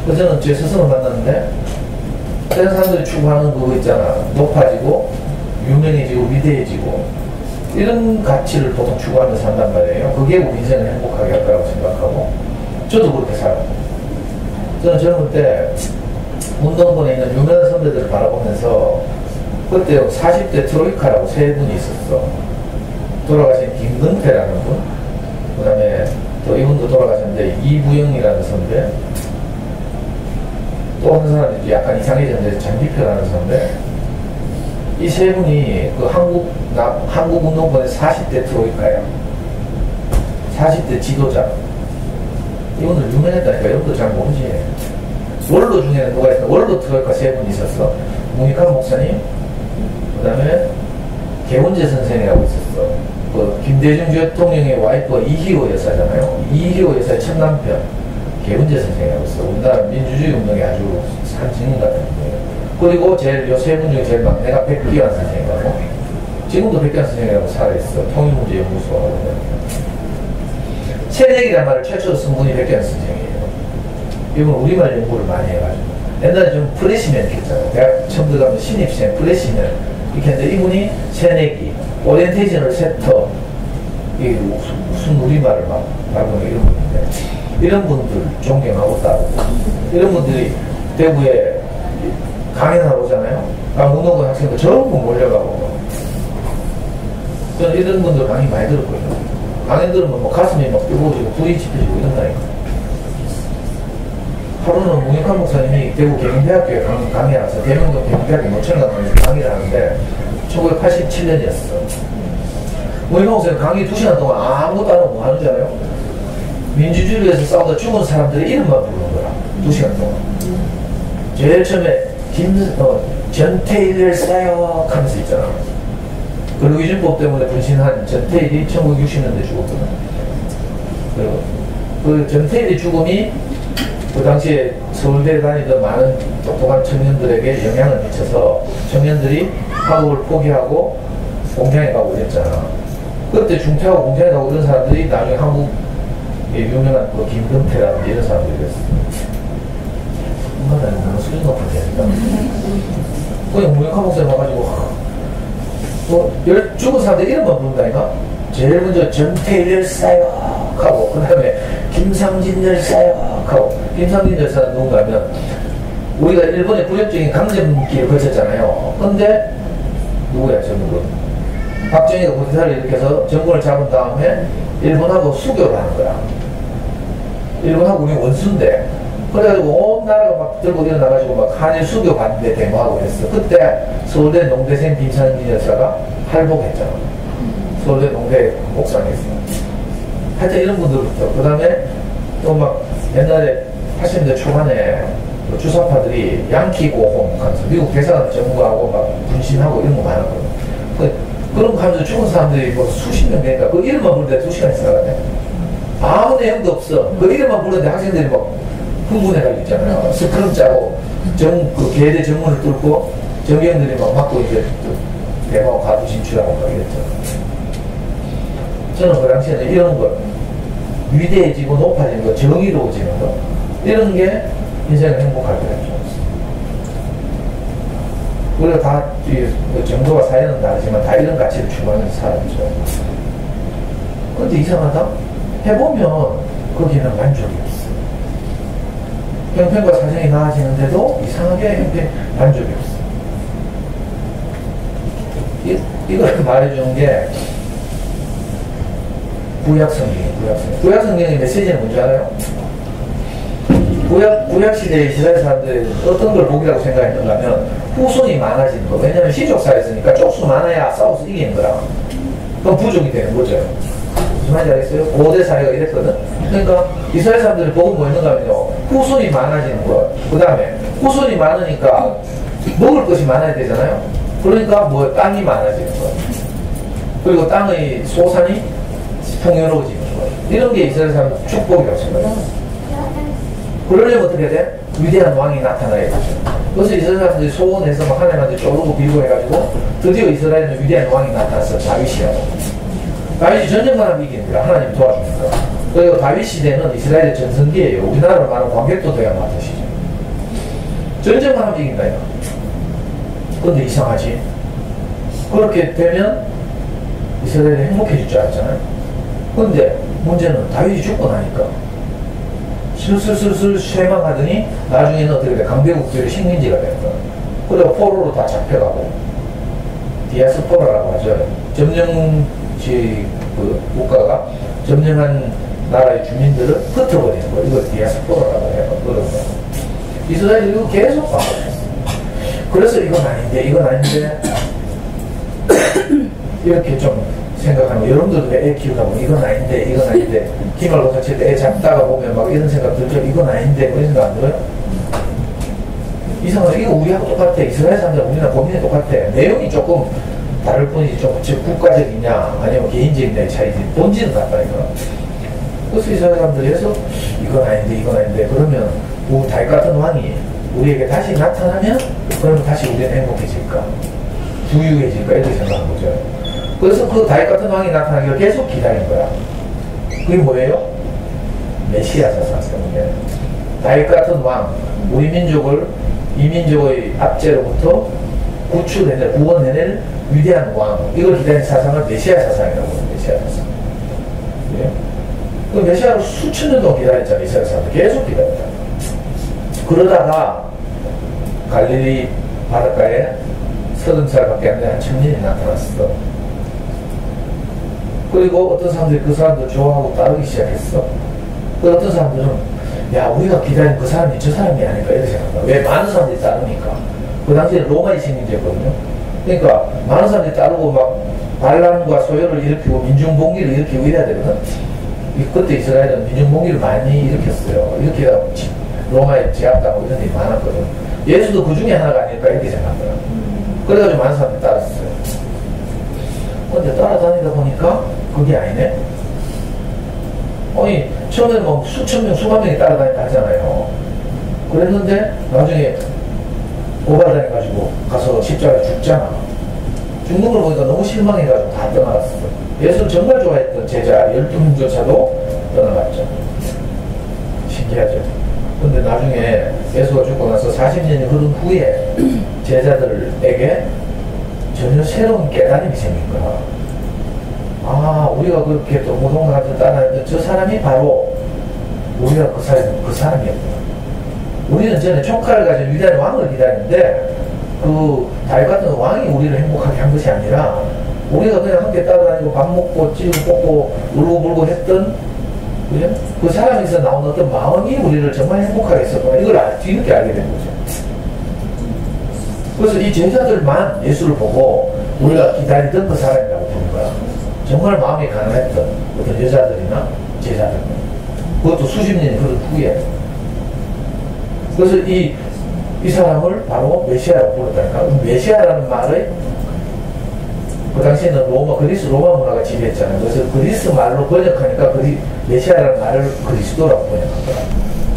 그래서 저는 제 스승을 만났는데 다른 사람들이 추구하는 그거 있잖아. 높아지고 유명해지고 위대해지고 이런 가치를 보통 추구하면서 산단 말이에요. 그게 우리 인생을 행복하게 할 거라고 생각하고 저도 그렇게 살아요. 저는 젊을 때 운동권에 있는 유명한 선배들을 바라보면서 그때 40대 트로이카라고 세 분이 있었어. 돌아가신 김근태라는 분, 그 다음에 또 이분도 돌아가셨는데 이부영이라는 선배, 또 한 사람이 약간 이상해졌는데 장기표라는 선배. 이 세 분이 그 한국 운동권의 40대 트로이카야. 40대 지도자. 이분들 유명했다니까. 이분도 잘 모르지. 원로 중에는 누가 있어? 원로 트로이카 세 분이 있었어. 문익환 목사님, 그 다음에 개원재 선생이라고 있었어. 그 김대중 대통령의 와이프가 이희호 여사잖아요. 이희호 여사의 첫 남편 개원재 선생이라고 있어. 우리나라 민주주의 운동에 아주 산 증인 같은 분이에요. 그리고 요 세 분 중에 제일 막내가 백기환 선생이라고. 지금도 백기환 선생이라고 살아있어. 통일문제연구소하고. 새내기란 말을 최초로 쓴 분이 백기환 선생이에요. 이분 우리말 연구를 많이 해가지고. 옛날에 좀 프레시맨 이렇게 했잖아요. 대학 처음 들어가면 신입생, 프레시맨 이렇게 했는데 이분이 새내기, 오리엔테이션을 세터, 이게 무슨 우리말을 막 말하는 이런 분인데, 이런 분들 존경하고 따르고, 이런 분들이 대구에 강연하러 오잖아요. 운동권 학생들 전부 몰려가고. 저는 이런 분들 강의 많이 들었거든요. 강연 들으면 뭐 가슴이 막 뜨거워지고 불이 지펴지고 이런다니까. 하루는 문익환 목사님이 대구 경영대학교에 강의를 와서 대명동 경영대학교 노천강 강의를 하는데 1987년이었어. 문익환 목사님 강의 2시간 동안 아무것도 안 하고 뭐 하는 줄 알아요? 민주주의를 위해서 싸우다 죽은 사람들의 이름만 부르는 거야. 2시간 동안. 제일 처음에 전태일을 싸요 하면서 있잖아. 근로기준법 때문에 분신한 전태일이 1960년대 죽었거든. 그리고 그 전태일의 죽음이 그 당시에 서울대에 다니던 많은 똑똑한 청년들에게 영향을 미쳐서 청년들이 학업을 포기하고 공장에 가고 이랬잖아. 그때 중퇴하고 공장에 가고 이런 사람들이 나중에 한국의 유명한 그 김근태라는 이런 사람들이 됐어. 정말 너무 수준 높은 데니까. 그냥 문익환 목사님 와가지고 죽은 사람들 이름만 부른다니까. 제일 먼저 전태일 열사요 하고, 그 다음에 김상진 열사요 하고. 김상진 열사는 누군가 하면 우리가 일본의 굴욕적인 강점기를 거쳤잖아요. 근데 누구야 저는 박정희가 군사를 일으켜서 정권을 잡은 다음에 일본하고 수교를 하는 거야. 일본하고 우리 원수인데, 그래가지고 온 나라가 막 들고 일어나가지고 막 한일 수교 반대 데모하고 했어. 그때 서울대 농대생 김상진 여사가 할복했잖아. 서울대 농대 목사님했어. 하여튼 이런 분들부터. 그 다음에 또 막 옛날에 80년대 초반에 주사파들이 양키 고홈 하면서 미국 대사관 전무하고 막 분신하고 이런 거 많았거든. 그런 거 하면서 죽은 사람들이 뭐 수십 명 되니까 그 이름만 부르는데 2시간 지나가네. 아무 내용도 없어. 그 이름만 부르는데 학생들이 막 흥분해가지고 있잖아요. 스크럼 짜고 그 계대 정문을 뚫고 정경들이 막 막고 이제 대마고 가두 진출하고 막 이랬죠. 저는 그 당시에는 이런 걸 위대해지고 높아지는 거, 정의로워지는 거, 이런 게 인생을 행복하게 해줘. 우리가 다 정도와 사회는 다르지만 다 이런 가치를 추구하면서 살았죠. 근데 이상하다? 해보면 거기는 만족이 없어. 형편과 사정이 나아지는데도 이상하게 형편 만족이 없어. 이걸 말해주는 게 구약성경이에요. 구약성경의 메시지는 뭔지 알아요? 구약시대의 이스라엘 사람들이 어떤 걸 복이라고 생각했는가 하면 후손이 많아지는 거. 왜냐면 시족사였으니까 쪽수 많아야 싸워서 이기는 거라. 그럼 부족이 되는 거죠. 무슨 말인지 알겠어요? 고대 사회가 이랬거든. 그러니까 이스라엘 사람들이 복은 뭐 있는가 하면요, 후손이 많아지는 거. 그 다음에 후손이 많으니까 먹을 것이 많아야 되잖아요. 그러니까 뭐 땅이 많아지는 거. 그리고 땅의 소산이 풍요로워지는 거. 이런 게 이스라엘 사람 축복이라고 생각해요. 그러려면 어떻게 돼? 위대한 왕이 나타나야 되죠. 그래서 이스라엘 사람들이 소원해서 막 하나님한테 쪼르고 빌고 해가지고 드디어 이스라엘은 위대한 왕이 나타났어. 다윗이라고. 다윗이 전쟁만 하면 이깁니다. 하나님 도와줍니다. 그리고 다윗 시대는 이스라엘의 전성기예요. 우리나라로 말하면 광개토대왕 같으시죠. 전쟁만 하면 이긴다 이거. 근데 이상하지. 그렇게 되면 이스라엘이 행복해질 줄 알았잖아요. 근데 문제는 다윗이 죽고 나니까 슬슬슬슬 쇠망하더니 나중에는 어떻게 돼? 강대국들의 식민지가 됐다. 그리고 포로로 다 잡혀가고 디아스포라라고 하죠. 점령지 그 국가가 점령한 나라의 주민들을 흩어버리는 거예요. 이걸 디아스포라라고 해요. 그런 거. 이스라엘이 이거 계속 반복했어요. 그래서 이건 아닌데 이렇게 좀 생각하면 여러분들도 애 키우다 보면 이건 아닌데 기말고사 칠 때 애 잡다가 보면 막 이런 생각 들죠. 이건 아닌데 그런 생각 안 들어요? 이상하게 이거 우리하고 똑같아. 이스라엘 사람들 우리나라 고민이 똑같아. 내용이 조금 다를 뿐이지 좀 국가적이냐 아니면 개인적인 차이지 본질은 같다니까. 그래서 이스라엘 사람들이 해서 이건 아닌데 그러면 다윗 같은 왕이 우리에게 다시 나타나면 그러면 다시 우리는 행복해질까 부유해질까 이렇게 생각한 거죠. 그래서 그 다윗 같은 왕이 나타나기를 계속 기다린 거야. 그게 뭐예요? 메시아 사상 때문에 다윗 같은 왕, 우리 민족을 이 민족의 압제로부터 구원해낼 위대한 왕, 이걸 기다린 사상을 메시아 사상이라고 해요. 메시아 사상. 예? 그 메시아를 수천 년 동안 기다렸잖아요. 이스라엘 사람들 계속 기다렸다. 그러다가 갈릴리 바닷가에 30살밖에 안 된 청년이 나타났어. 그리고 어떤 사람들이 그 사람들 좋아하고 따르기 시작했어. 그 어떤 사람들은 야 우리가 기다린 그 사람이 저 사람이 아닐까 이렇게 생각한다. 왜? 많은 사람들이 따르니까. 그 당시에 로마의 식민지였거든요. 그러니까 많은 사람들이 따르고 막 반란과 소요를 일으키고 민중봉기를 일으키고 이래야 되거든. 그때 이스라엘은 민중봉기를 많이 일으켰어요. 이렇게 로마에 제압당하고 이런 일이 많았거든. 예수도 그 중에 하나가 아닐까 이렇게 생각하더라. 그래가지고 많은 사람들이 따랐어요. 근데 따라다니다 보니까 그게 아니네. 아니 처음에는 뭐 수천 명 수만 명이 따라다니까 하잖아요. 그랬는데 나중에 고발당해가지고 가서 십자가에 죽잖아. 죽는 걸 보니까 너무 실망해가지고 다 떠나갔어. 예수를 정말 좋아했던 제자 12명조차도 떠나갔죠. 신기하죠. 근데 나중에 예수가 죽고 나서 40년이 흐른 후에 제자들에게 전혀 새로운 깨달음이 생긴 거야. 아, 우리가 그렇게 동고동락하면서 따라했던 저 사람이 바로 우리가 그 사람이었구나. 우리는 전에 총칼을 가진 위대한 왕을 기다리는데 그 다윗 같은 왕이 우리를 행복하게 한 것이 아니라 우리가 그냥 함께 따라다니고 밥 먹고 찌고 뽑고 울고 불고 했던 그죠? 그 사람에서 나온 어떤 마음이 우리를 정말 행복하게 했었구나. 이걸 뒤늦게 알게 된 거죠. 그래서 이 제자들만 예수를 보고 우리가 기다리던 그 사람이라고 보는 거야. 정말 마음이 가난했던 어떤 여자들이나 제자들. 그것도 수십 년이 흐른 후에. 그래서 이 사람을 바로 메시아라고 불렀다니까. 메시아라는 말의 그 당시에는 그리스 로마 문화가 지배했잖아요. 그래서 그리스 말로 번역하니까 메시아라는 말을 그리스도라고 번역하더라.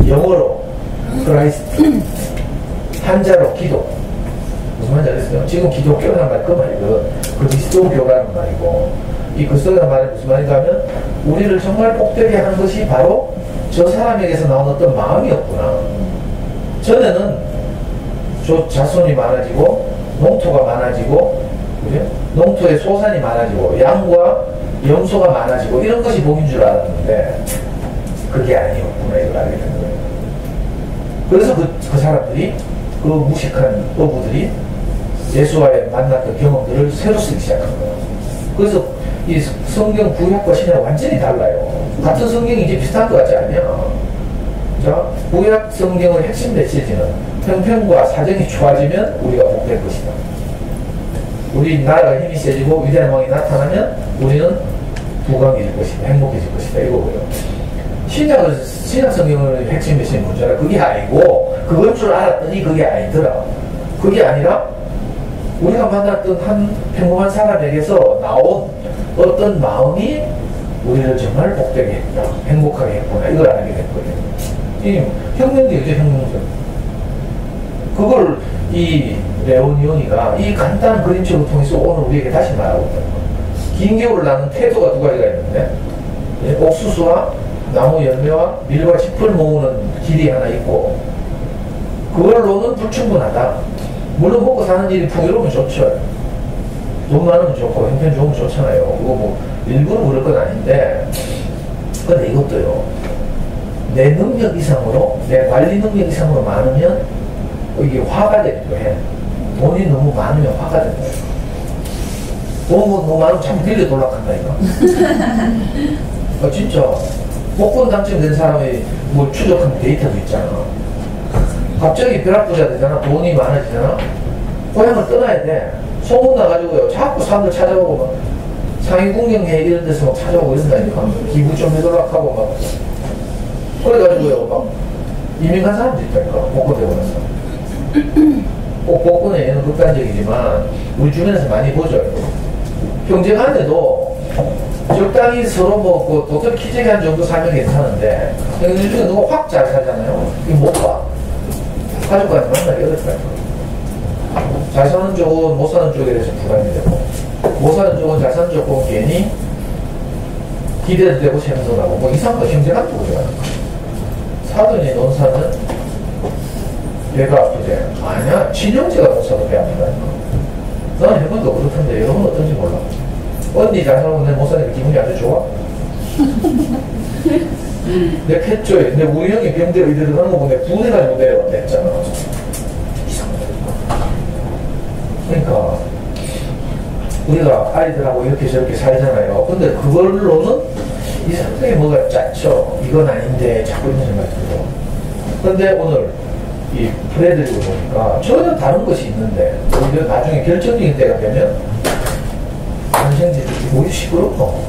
영어로 크라이스트, 한자로 기도. 무슨 말인지 알겠어요? 지금 기독교라는 말이 그 말이거든. 그리스도교라는 말이고, 이 그리스도라는 말이 무슨 말인가 하면 우리를 정말 복되게 하는 것이 바로 저 사람에게서 나온 어떤 마음이었구나. 전에는 자손이 많아지고 농토가 많아지고 그래? 농토에 소산이 많아지고 양과 염소가 많아지고 이런 것이 복인 줄 알았는데 그게 아니었구나 이걸 알게 된 거예요. 그래서 그 사람들이 그 무식한 어부들이 예수와의 만났던 경험들을 새로 쓰기 시작한 거예요. 그래서 이 성경 구약과 신약 완전히 달라요. 같은 성경이지 비슷한 것 같지 않냐? 자, 구약 성경의 핵심 메시지는 형편과 사정이 좋아지면 우리가 복될 것이다. 우리 나라가 힘이 세지고 위대한 왕이 나타나면 우리는 부강해질 것이다. 행복해질 것이다. 이거고요. 신약 성경의 핵심 메시지는 뭔지 그게 아니고 그건 줄 알았더니 그게 아니더라. 그게 아니라 우리가 만났던 한 평범한 사람에게서 나온 어떤 마음이 우리를 정말 복되게 했다. 행복하게 했구나. 이걸 알게 된 거예요. 이 혁명적이죠, 혁명적. 그걸 이 레오니오니가 이 간단한 그림책을 통해서 오늘 우리에게 다시 말하고 있다. 긴 겨울을 나는 태도가 두 가지가 있는데, 옥수수와 나무 열매와 밀과 짚을 모으는 길이 하나 있고, 그걸로는 불충분하다. 물론 먹고 사는 일이 풍요로우면 좋죠. 돈 많으면 좋고 형편 좋으면 좋잖아요. 그거 뭐 일부러 그럴 건 아닌데, 근데 이것도요, 내 능력 이상으로, 내 관리 능력 이상으로 많으면 이게 화가 되기도 해. 돈이 너무 많으면 화가 된다. 돈 너무 많으면 참 빌려 돌락한다니까. 진짜 복권 당첨된 사람이 뭐 추적한 데이터도 있잖아. 갑자기 벼락부자 되잖아. 돈이 많아지잖아. 고향을 떠나야 돼. 소문 나가지고요, 자꾸 사람들 찾아오고 막 상위궁경회 이런 데서 막 찾아오고 이런다니까. 기부 좀 해달라고 막 그래가지고요, 막 이민 간 사람도 있다니까. 복권 되고 나서. 꼭 복권의 예는 극단적이지만 우리 주변에서 많이 보죠. 경쟁 안에도 적당히 서로 뭐 도토리 키재기 한 정도 살면 괜찮은데, 요즘에 누가 확 잘 살잖아요. 이거 못 봐. 가족까지 만나기 어렵다니까. 잘 사는 쪽은 못 사는 쪽에 대해서 부담이 되고, 못 사는 쪽은 잘 사는 쪽 보면 괜히 기대도 되고 셈도 나고, 뭐 이상한 거 경쟁한 쪽으로 가는 거야. 사돈이 논사는 배가 아프지? 아니야, 친형제가 논사도 배 아프다니까. 나는 해본도 그렇던데 여러분 어떤지 몰라. 언니 잘 살고 내 못 사니까 기분이 아주 좋아? 내 캣조에, 근데 우리 형이 병대로 이대로 가는 거 보면 분해가지고 내려왔다 했잖아. 그러니까 우리가 아이들하고 이렇게 저렇게 살잖아요. 근데 그걸로는 이 사람들이 뭐가 짰죠. 이건 아닌데 자꾸 이런 생각이 들어. 근데 오늘 이 프레드릭을 보니까 전혀 다른 것이 있는데, 오히려 나중에 결정적인 때가 되면 선생들이 오히려 시끄럽고,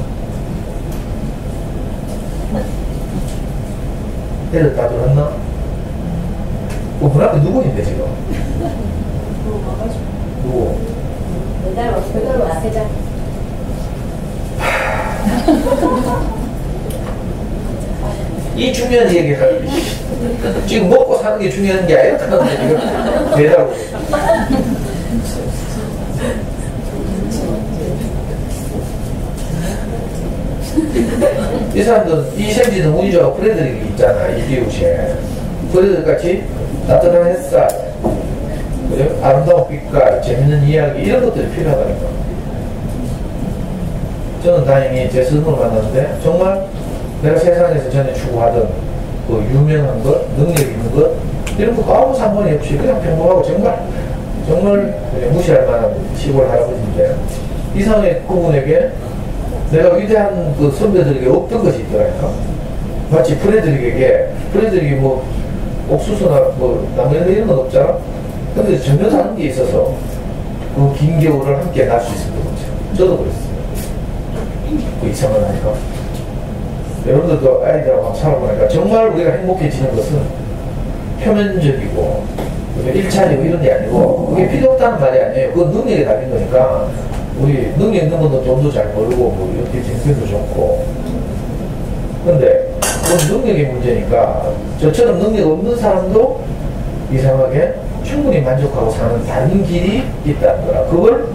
애들 다 들었나? 문 앞에 누구 있는데 지금? 누구? 배달 와, 배달. 이 중요한 얘기가 지금 먹고 사는 게 중요한 게 아니라 하는데 지금 배달. 이 사람들은 이 생지는 운이 좋아. 프레드릭이 있잖아, 이 비웃에. 프레드릭 같이 따뜻한 햇살, 그래? 아름다운 빛깔, 재밌는 이야기, 이런 것들이 필요하다니까. 저는 다행히 제 스승을 만났는데, 정말 내가 세상에서 전에 추구하던 그 유명한 것, 능력 있는 것, 이런 거 아무 상관이 없이 그냥 평범하고 정말 그냥 무시할 만한 시골 할아버지인데, 이상의 그분에게 내가 위대한 그 선배들에게 없던 것이 있더라니까. 마치 프레드릭이 뭐 옥수수나 뭐 나무 이런 건 없잖아. 근데 전혀 다른 게 있어서 그 긴 겨울을 함께 날 수 있었던 거죠. 저도 그랬어요. 그 이상은 하니까. 여러분들도 아이들하고 살아보니까 정말 우리가 행복해지는 것은 표면적이고 1차적이고 이런 게 아니고, 그게 필요 없다는 말이 아니에요. 그건 능력에 달린 거니까. 우리 능력 있는 분도 돈도 잘 벌고 뭐 이렇게 생생도 좋고. 근데 그건 능력의 문제니까, 저처럼 능력 없는 사람도 이상하게 충분히 만족하고 사는 다른 길이 있다는 거라. 그걸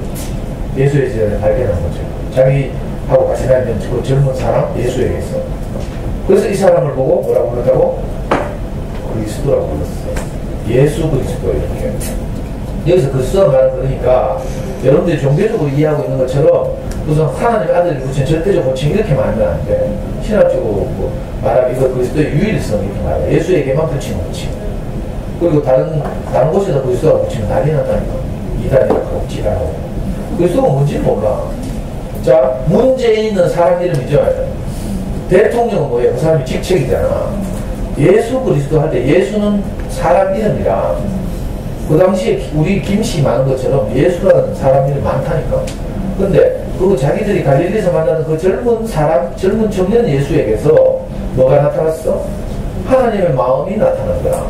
예수의 제자는 발견한 거죠. 자기하고 같이 다니는 그 젊은 사람 예수에게서. 그래서 이 사람을 보고 뭐라고 그러다고? 그리스도라고 불렀어요. 예수 그리스도. 이렇게 여기서 그리스도라는 말은, 그러니까 여러분들이 종교적으로 이해하고 있는 것처럼 무슨 하나님의 아들이 붙인 절대적 호칭 이렇게 말하면 안 돼. 신학적으로 뭐 말하면 이거 그리스도의 유일성 이렇게 말해. 예수에게만 붙인 호칭. 그리고 다른 곳에서 그리스도가 붙이면 난리 난다니까. 이단이라고 지랄하고. 그리스도가 뭔지는 몰라. 자, 문재인은 사람 이름이죠. 대통령은 뭐예요? 그 사람이 직책이잖아. 예수 그리스도 할 때 예수는 사람 이름이라, 그 당시에 우리 김씨 많은 것처럼 예수라는 사람 이름이 많다니까. 근데 그 자기들이 갈릴리에서 만나는 그 젊은 청년 예수에게서 뭐가 나타났어? 하나님의 마음이 나타난 거야.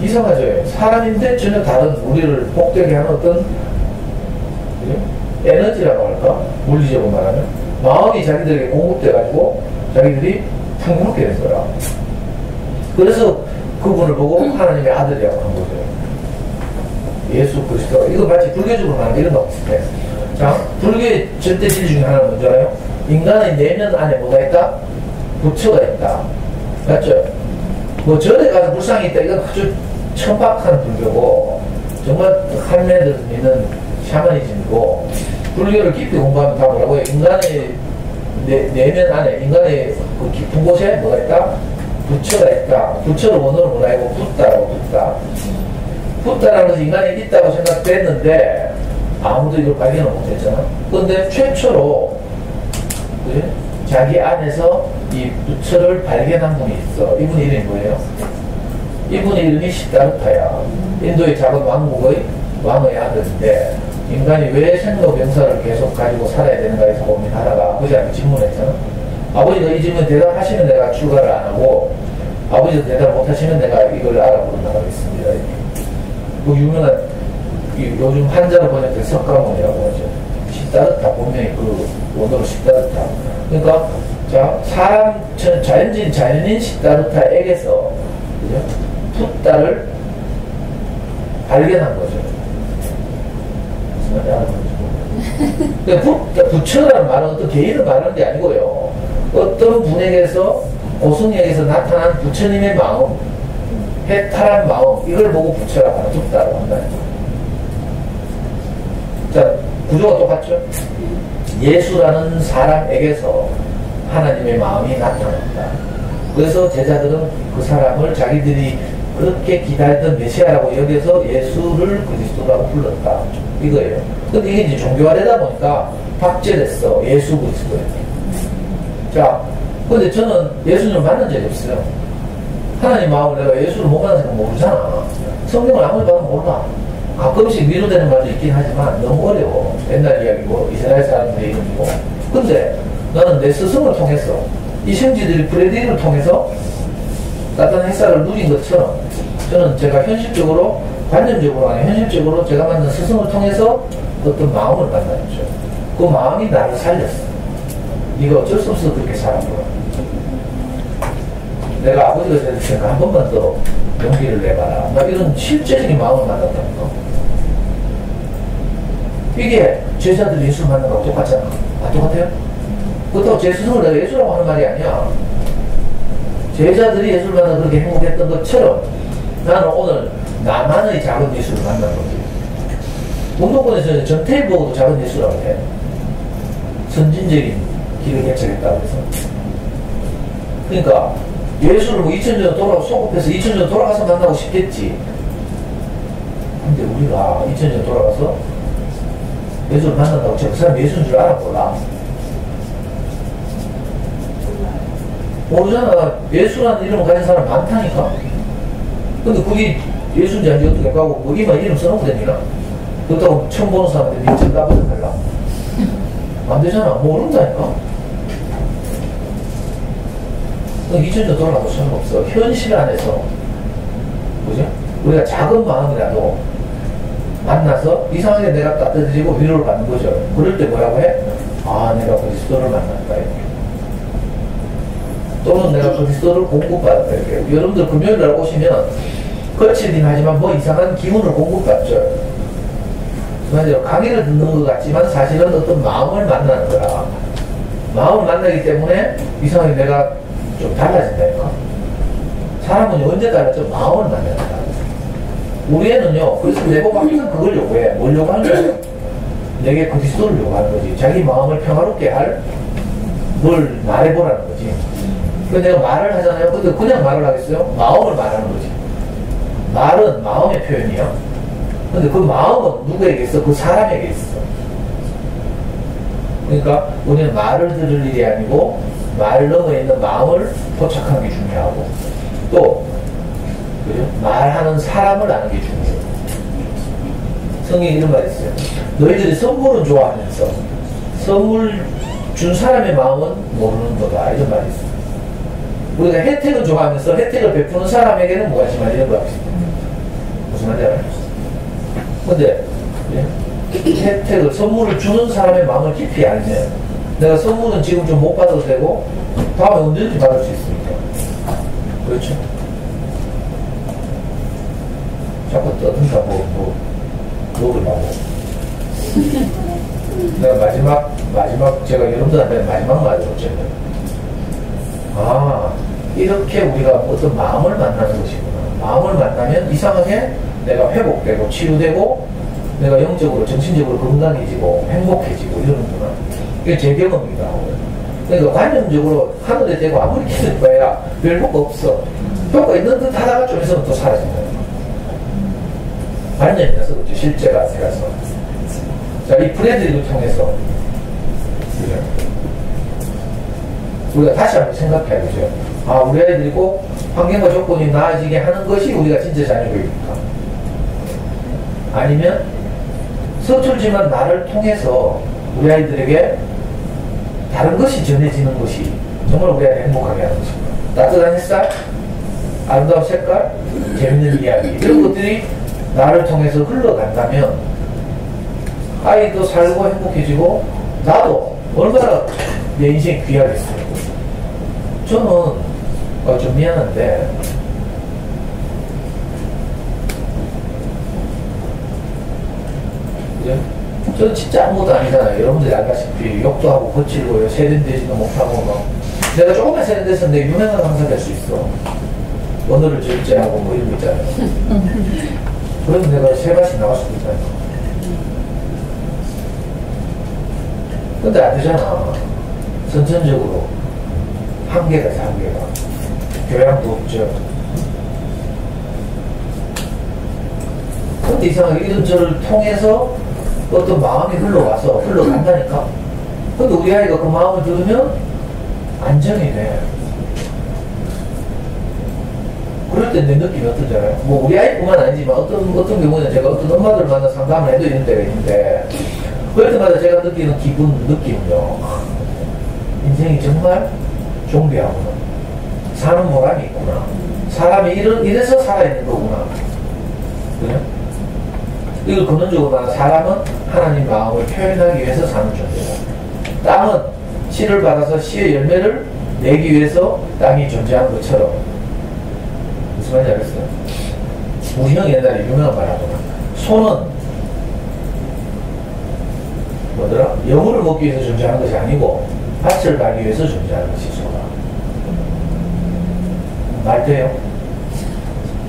이상하죠? 사람인데 전혀 다른, 우리를 복되게 하는 어떤 에너지라고 할까? 물리적으로 말하면 마음이 자기들에게 공급돼가지고 자기들이 풍부하게 된 거야. 그래서 그분을 보고 하나님의 아들이라고 한 거죠. 예수 그리스도. 이거 마치 불교적으로 말하는 이런 거 비슷해. 자, 불교의 절대 진리 중에 하나는 뭔지 알아요? 인간의 내면 안에 뭐가 있다? 부처가 있다. 맞죠? 뭐 절에 가서 불상이 있다. 이건 아주 천박한 불교고, 정말 할매들 믿는 샤머니즘이고, 불교를 깊이 공부하면 다 뭐라고요? 인간의 내면 안에, 인간의 그 깊은 곳에 뭐가 있다? 부처가 있다. 부처를 원어로 뭐라 해고 붓다라고 붓다. 붓다라는 것이 인간이 있다고 생각됐는데 아무도 이걸 발견을 못했잖아. 그런데 최초로 그래? 자기 안에서 이 부처를 발견한 분이 있어. 이분의 이름이 뭐예요? 이분의 이름이 시다르타야. 인도의 작은 왕국의 왕의 아들인데 인간이 왜 생로병사를 계속 가지고 살아야 되는가에 서 고민하다가 아버지한테 질문했잖아. 아버지가 이 질문 대답하시면 내가 출가를 안 하고 아버지도 대답 못하시면 내가 이걸 알아보도록 하겠습니다. 그 유명한 요즘 한자로 번역된 석가모니라고 하죠. 시다르타, 본명이 그 원어로 시다르타. 그러니까 자 사람 자연인 시다르타에게서 그죠? 붓다를 발견한 거죠. 무슨 말인지 알아보죠. 그러니까 부처라는 말은 어떤 개인을 말하는 게 아니고요. 어떤 분에게서 고승에게서 나타난 부처님의 마음, 해탈한 마음, 이걸 보고 부처라고 하는 붓다라고 한다. 자, 구조가 똑같죠? 예수라는 사람에게서 하나님의 마음이 나타났다. 그래서 제자들은 그 사람을 자기들이 그렇게 기다렸던 메시아라고 여기서 예수를 그리스도라고 불렀다. 이거예요. 근데 이게 이제 종교화되다 보니까 박제됐어. 예수 그리스도에. 자, 근데 저는 예수님을 만난 적이 없어요. 하나님 마음을 내가 예수를 못 만나서 모르잖아. 성경을 아무리 봐도 몰라. 가끔씩 위로되는 말도 있긴 하지만 너무 어려워. 옛날 이야기고 이스라엘 사람들의 이름이고. 근데 나는 내 스승을 통해서 이 형제들이 브레디를 통해서 따뜻한 햇살을 누린 것처럼 저는 제가 현실적으로 관념적으로 아니 현실적으로 제가 만난 스승을 통해서 어떤 마음을 만났죠. 그 마음이 나를 살렸어. 이거 어쩔 수 없어 그렇게 살았구나. 내가 아버지가 되었으니까 한 번만 더 용기를 내봐라. 나 이런 실제적인 마음을 만났다니까. 이게 제자들이 예수를 만난 거하고 똑같잖아. 아, 똑같아요? 그렇다고 제 스승을 내가 예수라고 하는 말이 아니야. 제자들이 예수를 만나 그렇게 행복했던 것처럼 나는 오늘 나만의 작은 예수를 만난 거지. 운동권에서는 전태일보고도 작은 예수라고 해. 선진적인 길을 개척했다고 해서. 그러니까 예수를 뭐 2000년 돌아가서 소급해서 2000년 돌아가서 만나고 싶겠지. 근데 우리가 2000년 돌아가서 예수를 만난다고 저 그 사람 예수인 줄 알아 몰라? 모르잖아. 예수라는 이름을 가진 사람 많다니까. 근데 그게 예수인지 아닌지 어떻게 하고 거기만 이름 써놓고 됩니까? 그렇다고 처음 보는 사람한테 민증 따버려 달라? 안 되잖아. 모른다니까. 2000년 돌아가도 소용없어. 현실 안에서 그죠? 우리가 작은 마음이라도 만나서 이상하게 내가 따뜻해지고 위로를 받는 거죠. 그럴 때 뭐라고 해? 아, 내가 그리스도를 만났다. 이렇게. 또는 내가 그리스도를 공급받았다. 이렇게. 여러분들 금요일날 오시면 거칠긴 하지만 뭐 이상한 기운을 공급받죠. 맞아요. 강의를 듣는 것 같지만 사실은 어떤 마음을 만나는 거라. 마음을 만나기 때문에 이상하게 내가 좀 달라진다니까. 사람은 언제 달라져? 마음을 만나니까. 우리 애는요, 그래서 내보고 항상 그걸 요구해. 뭘 요구하는 거야? 내게 그리스도를 요구하는 거지. 자기 마음을 평화롭게 할 뭘 말해보라는 거지. 그래서 내가 말을 하잖아요. 근데 그냥 말을 하겠어요? 마음을 말하는 거지. 말은 마음의 표현이야. 근데 그 마음은 누구에게 있어? 그 사람에게 있어. 그러니까 우리는 말을 들을 일이 아니고 말을 넘어 있는 마음을 포착하는 게 중요하고 또 그죠? 말하는 사람을 아는 게 중요해요. 성경에 이런 말이 있어요. 너희들이 선물은 좋아하면서 선물 준 사람의 마음은 모르는 거다. 이런 말이 있어요. 우리가 혜택을 좋아하면서 혜택을 베푸는 사람에게는 무관심하지 이런 거 비슷해요. 무슨 말인지 알아요? 근데 혜택을 선물을 주는 사람의 마음을 깊이 알면 내가 선물은 지금 좀 못 받아도 되고 다음에 언제든지 받을 수 있으니까. 그렇죠? 자꾸 떠든다 먹으려고. 내가 마지막, 제가 여러분들한테 마지막 말을 어쩌면, 아, 이렇게 우리가 어떤 마음을 만나는 것이구나. 마음을 만나면 이상하게 내가 회복되고 치유되고 내가 영적으로, 정신적으로 건강해지고 행복해지고 이러는구나. 이게 제 경험이다. 그러니까 관념적으로 하늘에 대고 아무리 기도해봐야 별 효과 없어. 효과 있는 듯 하다가 좀 있으면 또 사라진다. 관념이라서 그렇죠. 실제가 아니라서. 자, 이 프레드릭을 통해서 우리가 다시 한번 생각해야 되죠. 아, 우리 아이들이 꼭 환경과 조건이 나아지게 하는 것이 우리가 진짜 자녀교육입니까? 아니면 서툴지만 나를 통해서 우리 아이들에게 다른 것이 전해지는 것이 정말 우리 아이를 행복하게 하는 것입니다. 따뜻한 햇살, 아름다운 색깔, 재밌는 이야기 이런 것들이 나를 통해서 흘러간다면 아이도 살고 행복해지고 나도 얼마나 내 인생이 귀하겠어요. 저는 좀 미안한데 그죠? 저는 진짜 아무것도 아니잖아요. 여러분들이 알다시피 욕도 하고 거칠고요. 세련되지도 못하고 뭐. 내가 조금만 세련됐었는데 유명한 강사 될 수 있어. 언어를 절제하고 뭐 이런 거 있잖아요. 그럼 내가 세 가지 나갈 수도 있다니까. 근데 안 되잖아. 선천적으로 한계가 있어, 한계가. 교양도 없죠. 근데 이상하게 이런 저를 통해서 어떤 마음이 흘러와서 흘러간다니까. 근데 우리 아이가 그 마음을 들으면 안정이 돼. 그럴 때 내 느낌이 어떤지 알아요? 뭐 우리 아이뿐만 아니지만 어떤 경우는 제가 어떤 엄마들 만나 상담을 해도 이런 때가 있는데 그럴 때마다 제가 느끼는 느낌은요. 인생이 정말 존귀하구나. 사는 보람이 있구나. 사람이 이래서 살아있는 거구나. 그래? 이걸 근원적으로 말하면 사람은 하나님 마음을 표현하기 위해서 사는 존재다. 땅은 씨를 받아서 씨의 열매를 내기 위해서 땅이 존재하는 것처럼. 무슨 말인지 알겠어요? 우리 형이 옛날에 유명한 말 하더라. 소는 뭐더라? 여물을 먹기 위해서 존재하는 것이 아니고 밭을 가기 위해서 존재하는 것이 소다. 말 돼요?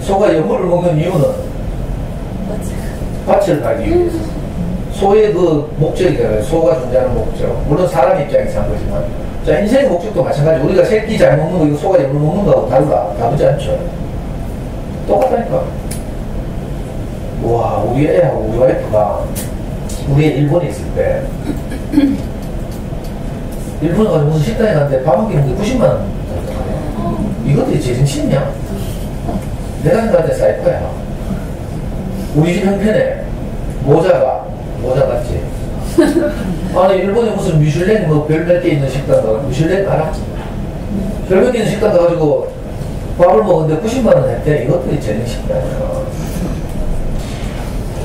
소가 여물을 먹는 이유는 밭을 가기 위해서. 소의 그 목적이잖아요. 소가 존재하는 목적. 물론 사람 입장에서 한 거지만. 자, 인생의 목적도 마찬가지. 우리가 새끼 잘 먹는 거, 이거 소가 여물 먹는 거하고 달라. 다르지 않죠? 똑같다니까. 와, 우리 애하고 우리 와이프가 우리 애 일본에 있을 때 일본에 가서 무슨 식당에 갔는데 밥 한 끼 먹는데 90만 원. 이것들이 제정신이냐? 내가 생각할 때 사이코야. 우리 집 형편에 모자 같지? 아니, 일본에 무슨 미슐랭 뭐 별 몇 개 있는 식당 가가지고, 미슐랭 알아? 별 몇 개 있는 식당 가가지고 밥을 먹었는데 90만 원 했대. 이것들이 제정신이야.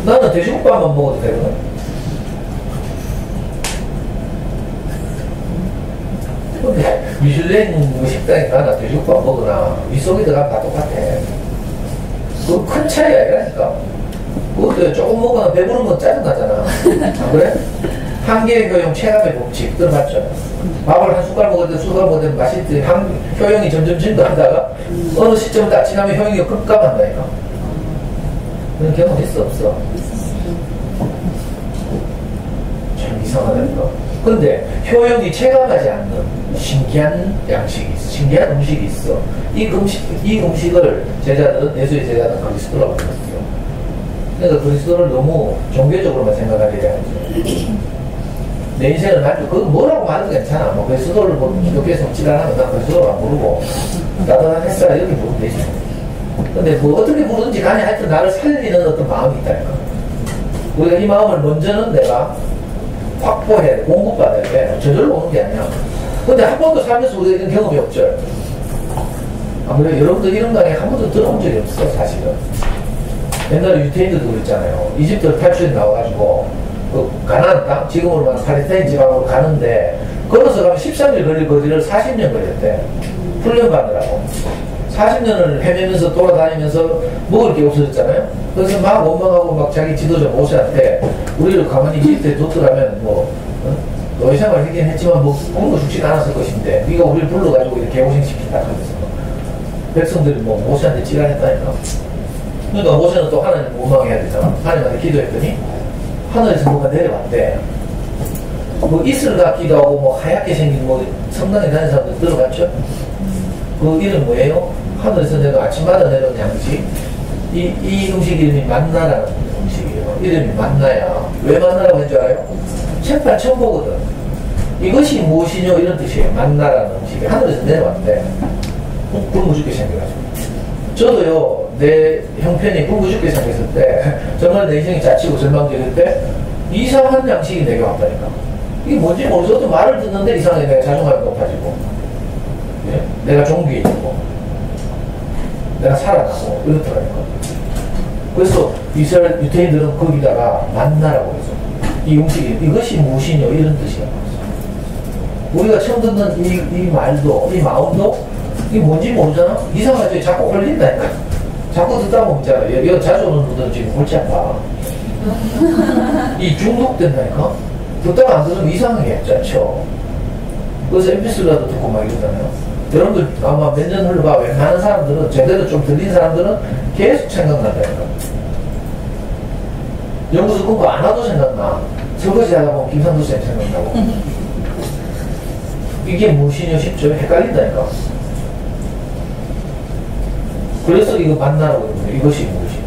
나는 돼지국밥만 먹어도 되거든. 근데 미슐랭 식당에 가나 돼지국밥 먹으나 윗속에 들어가면 다 똑같아. 그 큰 차이가 아니라니까. 그것도 조금 먹으면 배부르면 짜증나잖아. 안 그래? 한계의 효용 체감의 법칙 들어봤죠? 밥을 한 숟갈 먹을 때 숟갈 먹을 때 맛있지. 효용이 점점 증가하다가 어느 시점 딱 지나면 효용이 급감한다니까. 그런 경험 있어 없어? 참 이상하다니까. 근데 효용이 체감하지 않는 신기한 양식이 있어. 신기한 음식이 있어. 이 음식을 제자들은, 예수의 제자들은 그리스도라고 불렀어. 그러니까 그리스도를 너무 종교적으로만 생각하게 돼야지. 내 인생을 말도 그거 뭐라고 말해도 괜찮아. 뭐 그리스도를 뭐 기독교에서 지랄하면 난 그리스도를 안 부르고 따뜻한 햇살 이렇게 부르면 되지. 근데 뭐 어떻게 부르든지 간에 하여튼 나를 살리는 어떤 마음이 있다니까. 우리가 이 마음을 먼저는 내가 확보해, 공급받아야 돼. 저절로 오는 게 아니야. 근데 한 번도 살면서 우리가 이런 경험이 없죠. 아무래도 여러분들 이런 강의 한 번도 들어본 적이 없어, 사실은. 옛날에 유태인들도 그랬잖아요. 이집트를 탈출해 나와가지고, 그 가나안 땅, 지금으로 말하면 팔레스타인 지방으로 가는데, 걸어서 가면 13일 걸릴 거리를 40년 걸렸대. 훈련받느라고. 40년을 헤매면서 돌아다니면서 먹을 게 없어졌잖아요. 그래서 막 원망하고 막 자기 지도자 모세한테 우리를 가만히 이집트에 뒀더라면 뭐 노예 생활을 하긴 했지만 뭐 굶어 죽지 않았을 것인데 네가 우리를 불러가지고 이렇게 고생시킨다 하면서 백성들이 뭐 모세한테 찌랄했다니까. 그러니까 모세는 또 하나님 원망해야 되잖아. 하나님한테 기도했더니 하늘에서 뭐가 내려왔대. 뭐 이슬 같기도 하고 뭐 하얗게 생긴 뭐 성당에 다니는 사람들 들어봤죠? 그 이름 뭐예요? 하늘에서 내가 아침마다 내려온 양식. 이 음식 이름이 만나라는 음식이에요. 이름이 만나야. 왜 만나라고 한 줄 알아요? 책판 처음 보거든. 이것이 무엇이뇨? 이런 뜻이에요. 만나라는 음식이 하늘에서 내려왔대. 굶어 죽게 생겨가지고. 저도요, 내 형편이 굶어 죽게 생겼을 때, 정말 내 인생이 자치고 절망적일 때, 이상한 양식이 내게 왔다니까. 이게 뭔지 모르셔도 말을 듣는데 이상하게 내가 자존감이 높아지고, 예? 내가 존귀해지고, 내가 살아나고, 이렇더라니까. 그래서 이스라엘 유태인들은 거기다가 만나라고 해서, 이 음식이, 이것이 무엇이뇨? 이런 뜻이야. 우리가 처음 듣는 이 말도, 이 마음도, 이게 뭔지 모르잖아? 이상하지? 자꾸 걸린다니까. 자꾸 듣다 보면 있잖아. 여기 자주 오는 분들은 지금 골치 아파. 이 중독된다니까? 듣다가 안 들으면 이상하게 했죠. 그래서 MP3라도 듣고 막 이러잖아요. 여러분들 아마 몇 년 흘러봐. 웬만한 사람들은, 제대로 좀 들린 사람들은 계속 생각난다니까. 연구소 공부 안 하도 생각나. 설거지 하다 보면 김상도 쌤 생각나고. 이게 무엇이냐 싶죠? 헷갈린다니까. 그래서 이거 만나라고 그러는데 이것이 무엇이냐.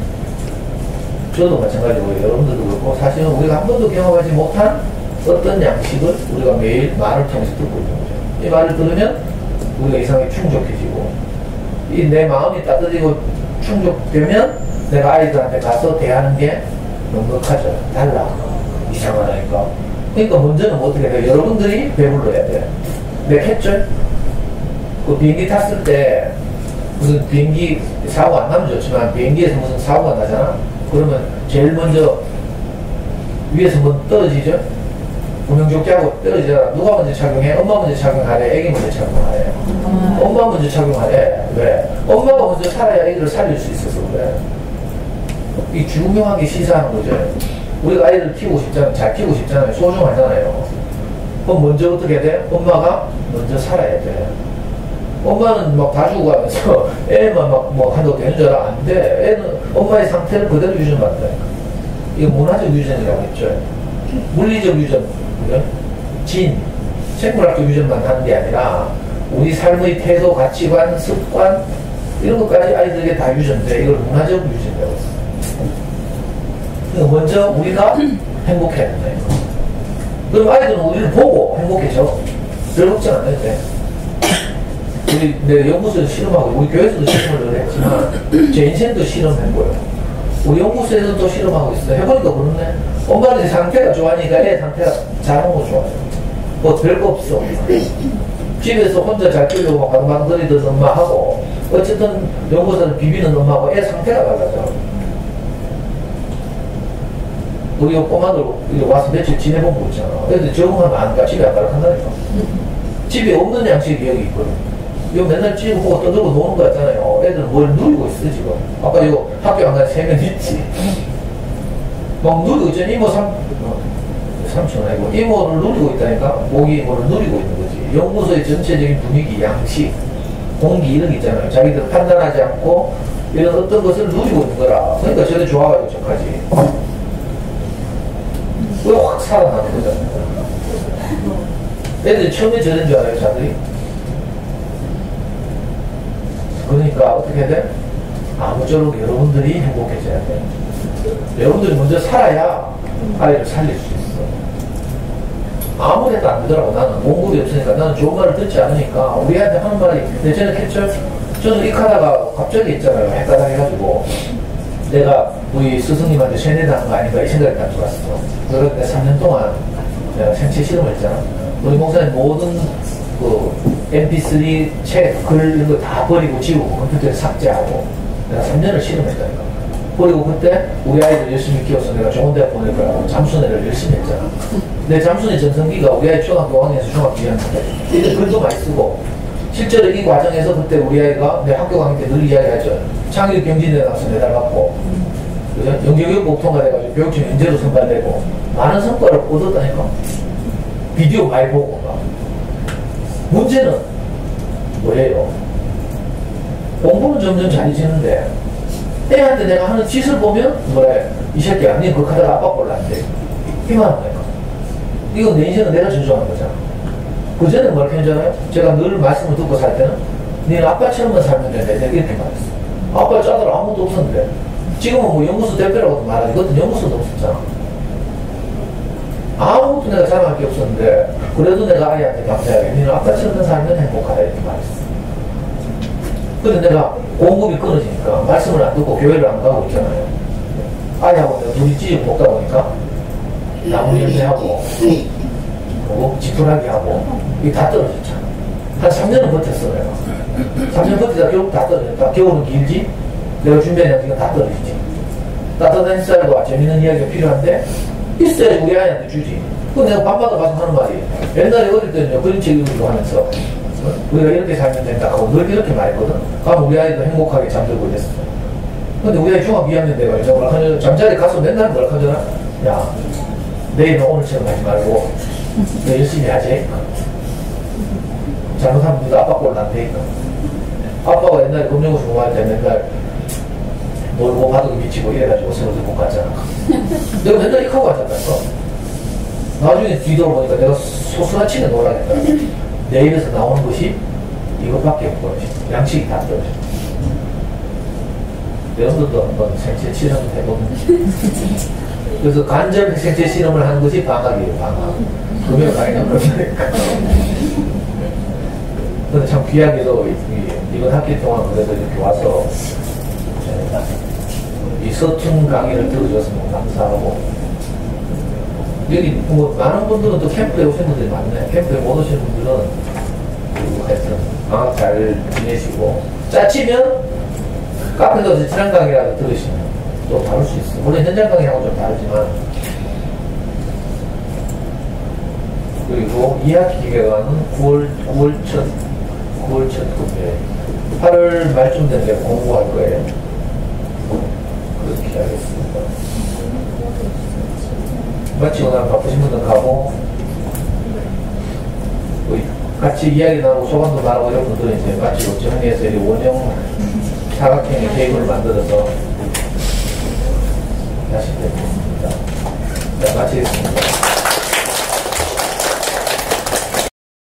저도 마찬가지고 여러분들도 그렇고 사실은 우리가 한 번도 경험하지 못한 어떤 양식을 우리가 매일 말을 통해서 듣고 있는 거죠. 이 말을 들으면 우리가 이상하게 충족해지고 이 내 마음이 따뜻해지고 충족되면 내가 아이들한테 가서 대하는 게 넉넉하죠. 달라. 이상하다니까. 그러니까 먼저는 어떻게 돼요? 여러분들이 배불러야 돼. 내가 했죠? 그 비행기 탔을 때 무슨 비행기 사고 안 나면 좋지만 비행기에서 무슨 사고가 나잖아? 그러면 제일 먼저 위에서 뭐 떨어지죠? 구명조끼 하고 떨어지잖아. 누가 먼저 착용해? 엄마 먼저 착용하래? 애기 먼저 착용하래? 엄마 먼저 착용하래. 왜? 엄마가 먼저 살아야 애기를 살릴 수 있어서 그래. 이 중요하게 시사하는 거죠. 우리가 아이를 키우고 싶잖아요. 잘 키우고 싶잖아요. 소중하잖아요. 그럼 먼저 어떻게 돼? 엄마가 먼저 살아야 돼. 엄마는 막 다 주고 하면서 애만 막 뭐 한다고 되는 줄 알아? 안 돼. 애는 엄마의 상태를 그대로 유전받는다. 이거 문화적 유전이라고 했죠. 물리적 유전, 진, 생물학적 유전만 하는 게 아니라 우리 삶의 태도, 가치관, 습관 이런 것까지 아이들에게 다 유전돼. 이걸 문화적 유전이라고 했어요. 먼저 우리가 행복해야 된다. 그럼 아이들은 우리를 보고 행복해져. 별 걱정 안 해도 돼. 우리 내 연구소에서 실험하고 우리 교회에서도 실험을 했지만 제 인생도 실험한 거예요. 우리 연구소에서도 실험하고 있어요. 해보니까 그렇네. 엄마는 상태가 좋아하니까 애 상태가 잘하는 거 좋아요. 뭐 별거 없어. 집에서 혼자 잘 끼려고 방방거리던 엄마하고 어쨌든 연구소를 비비는 엄마하고 애 상태가 달라져. 우리 꼬마들 와서 며칠 지내본 거 있잖아. 애들 적응하면 안 가. 집에 안 가라 한다니까. 집에 없는 양식이 여기 있거든. 이거 맨날 찌고 보고 떠들고 노는 거 있잖아요. 애들은 뭘 누리고 있어, 지금. 아까 이거 학교 안 가서 3명 있지. 막 누리고 있잖아. 삼촌 아니고, 이모를 누리고 있다니까? 모기 이모를 누리고 있는 거지. 연구소의 전체적인 분위기, 양식, 공기 이런 게 있잖아요. 자기들 판단하지 않고 이런 어떤 것을 누리고 있는 거라. 그러니까 저도 좋아가지고 저까지. 왜 확 살아나는 거잖아요. 애들이 처음에 저런 줄 알아요, 자들이? 그러니까 어떻게 돼? 아무쪼록 여러분들이 행복해져야 돼. 여러분들이 먼저 살아야 아이를 살릴 수 있어. 아무 데도 안 되더라고. 나는 공급이 없으니까 나는 좋은 말을 듣지 않으니까 우리한테 하는 말이 예전에 했죠? 저는 익하다가 갑자기 있잖아요. 헷갈려가지고 내가 우리 스승님한테 세뇌당한 거 아닌가 이 생각이 딱 들었어. 그런데 3년 동안 내가 생체 실험을 했잖아. 우리 목사님 모든 그 MP3 책, 글 이런 거 다 버리고 지우고 컴퓨터에 삭제하고 내가 3년을 실험했다니까. 그리고 그때 우리 아이들 열심히 키워서 내가 좋은 대학 보낼 거라고 잠수내를 열심히 했잖아. 내 잠수내 전성기가 우리 아이 초등학교 5학년에서 중학교 2학년 때 이때 글도 많이 쓰고 실제로 이 과정에서 그때 우리 아이가 내 학교 강의 때 늘 이야기하죠. 창의력 경진대 나가서 메달 받고, 그죠? 연계교육부 통과돼가지고 교육청 인재로 선발되고, 많은 성과를 얻었다니까. 비디오 많이 보고. 문제는 뭐예요? 공부는 점점 잘해지는데, 애한테 내가 하는 짓을 보면, 뭐래, 이 새끼야, 니 그거 하다가 아빠 꼴났는데. 이만한 거니까. 이거 내 인생은 내가 저주하는 거잖아. 그전에 뭐라고 했잖아요? 제가 늘 말씀을 듣고 살 때는, 니는 아빠처럼만 살면 된다. 내가 이렇게 말했어. 아빠 짜들 아무도 없었는데. 지금은 뭐 연구소 대표라고도 말하지. 그것도 연구소도 없었잖아. 아무것도 내가 자랑할 게 없었는데, 그래도 내가 아이한테 감사하게, 니는 아빠처럼만 살면 행복하다. 이렇게 말했어. 근데 내가 공급이 끊어지니까, 말씀을 안 듣고 교회를 안 가고 있잖아요. 아이하고 내가 둘이 찌 먹다 보니까, 나무 열매하고, 그리고 지푸라기 하고, 이게 다 떨어졌잖아. 한 3년은 버텼어, 내가. 3년 버티다 결국 다 떨어졌다. 겨울은 길지? 내가 준비한 양식은 다 떨어지지. 따뜻한 햇살과 재밌는 이야기가 필요한데, 있어야지 우리 아이한테 주지. 그 내가 밤마다 가서 하는 말이, 옛날에 어릴 때는 그림책 읽기로 하면서, 우리가 이렇게 살면 된다 하고 늘 이렇게 말했거든. 그럼 우리 아이도 행복하게 잠들고 이랬어. 근데 우리 아이 중학 2학년 돼가 이제 잠자리 가서 맨날 뭐라 하잖아. 야, 내일은 오늘처럼 하지 말고, 너 열심히 하지. 잘못하면 너도 아빠 꼴 난다니까. 아빠가 옛날에 금융고시 공부할 때 맨날 놀고 바둑이 미치고 이래가지고 서울도 못 갔잖아. 내가 맨날 이렇게 하고 갔잖아. 나중에 뒤돌아보니까 내가 소스라치게 놀라겠다. 내 입에서 나오는 것이 이것밖에 없고 양식이 다 떨어져. 여러분들도 한번 생체 실험을 해보면 그래서 간접 생체 실험을 하는 것이 방학이에요. 방학. 금요 강의가 그런다니까. 근데 참 귀하게도 이번 학기 동안 그래도 이렇게 와서 이 서툰 강의를 들어줘서 너무 감사하고, 여기 뭐 많은 분들은 또 캠프에 오신 분들이 많네. 캠프에 못 오신 분들은 하여튼 방학 잘 지내시고, 짜치면 카페 가서 지난 강의라도 들으시면 또 다룰 수 있어. 물론 현장 강의하고 좀 다르지만. 그리고 2학기 기획안은 9월 첫 금요일 8월 말쯤 되면 공부할 거예요. 그렇게 하겠습니다. 마치고 나면 바쁘신 분들 가고, 같이 이야기 나누고 소감도 나누고 이런 분들은 이제 마치고 정리해서 이 원형 사각형의 테이블을 만들어서 다시 뵙겠습니다. 자, 마치겠습니다.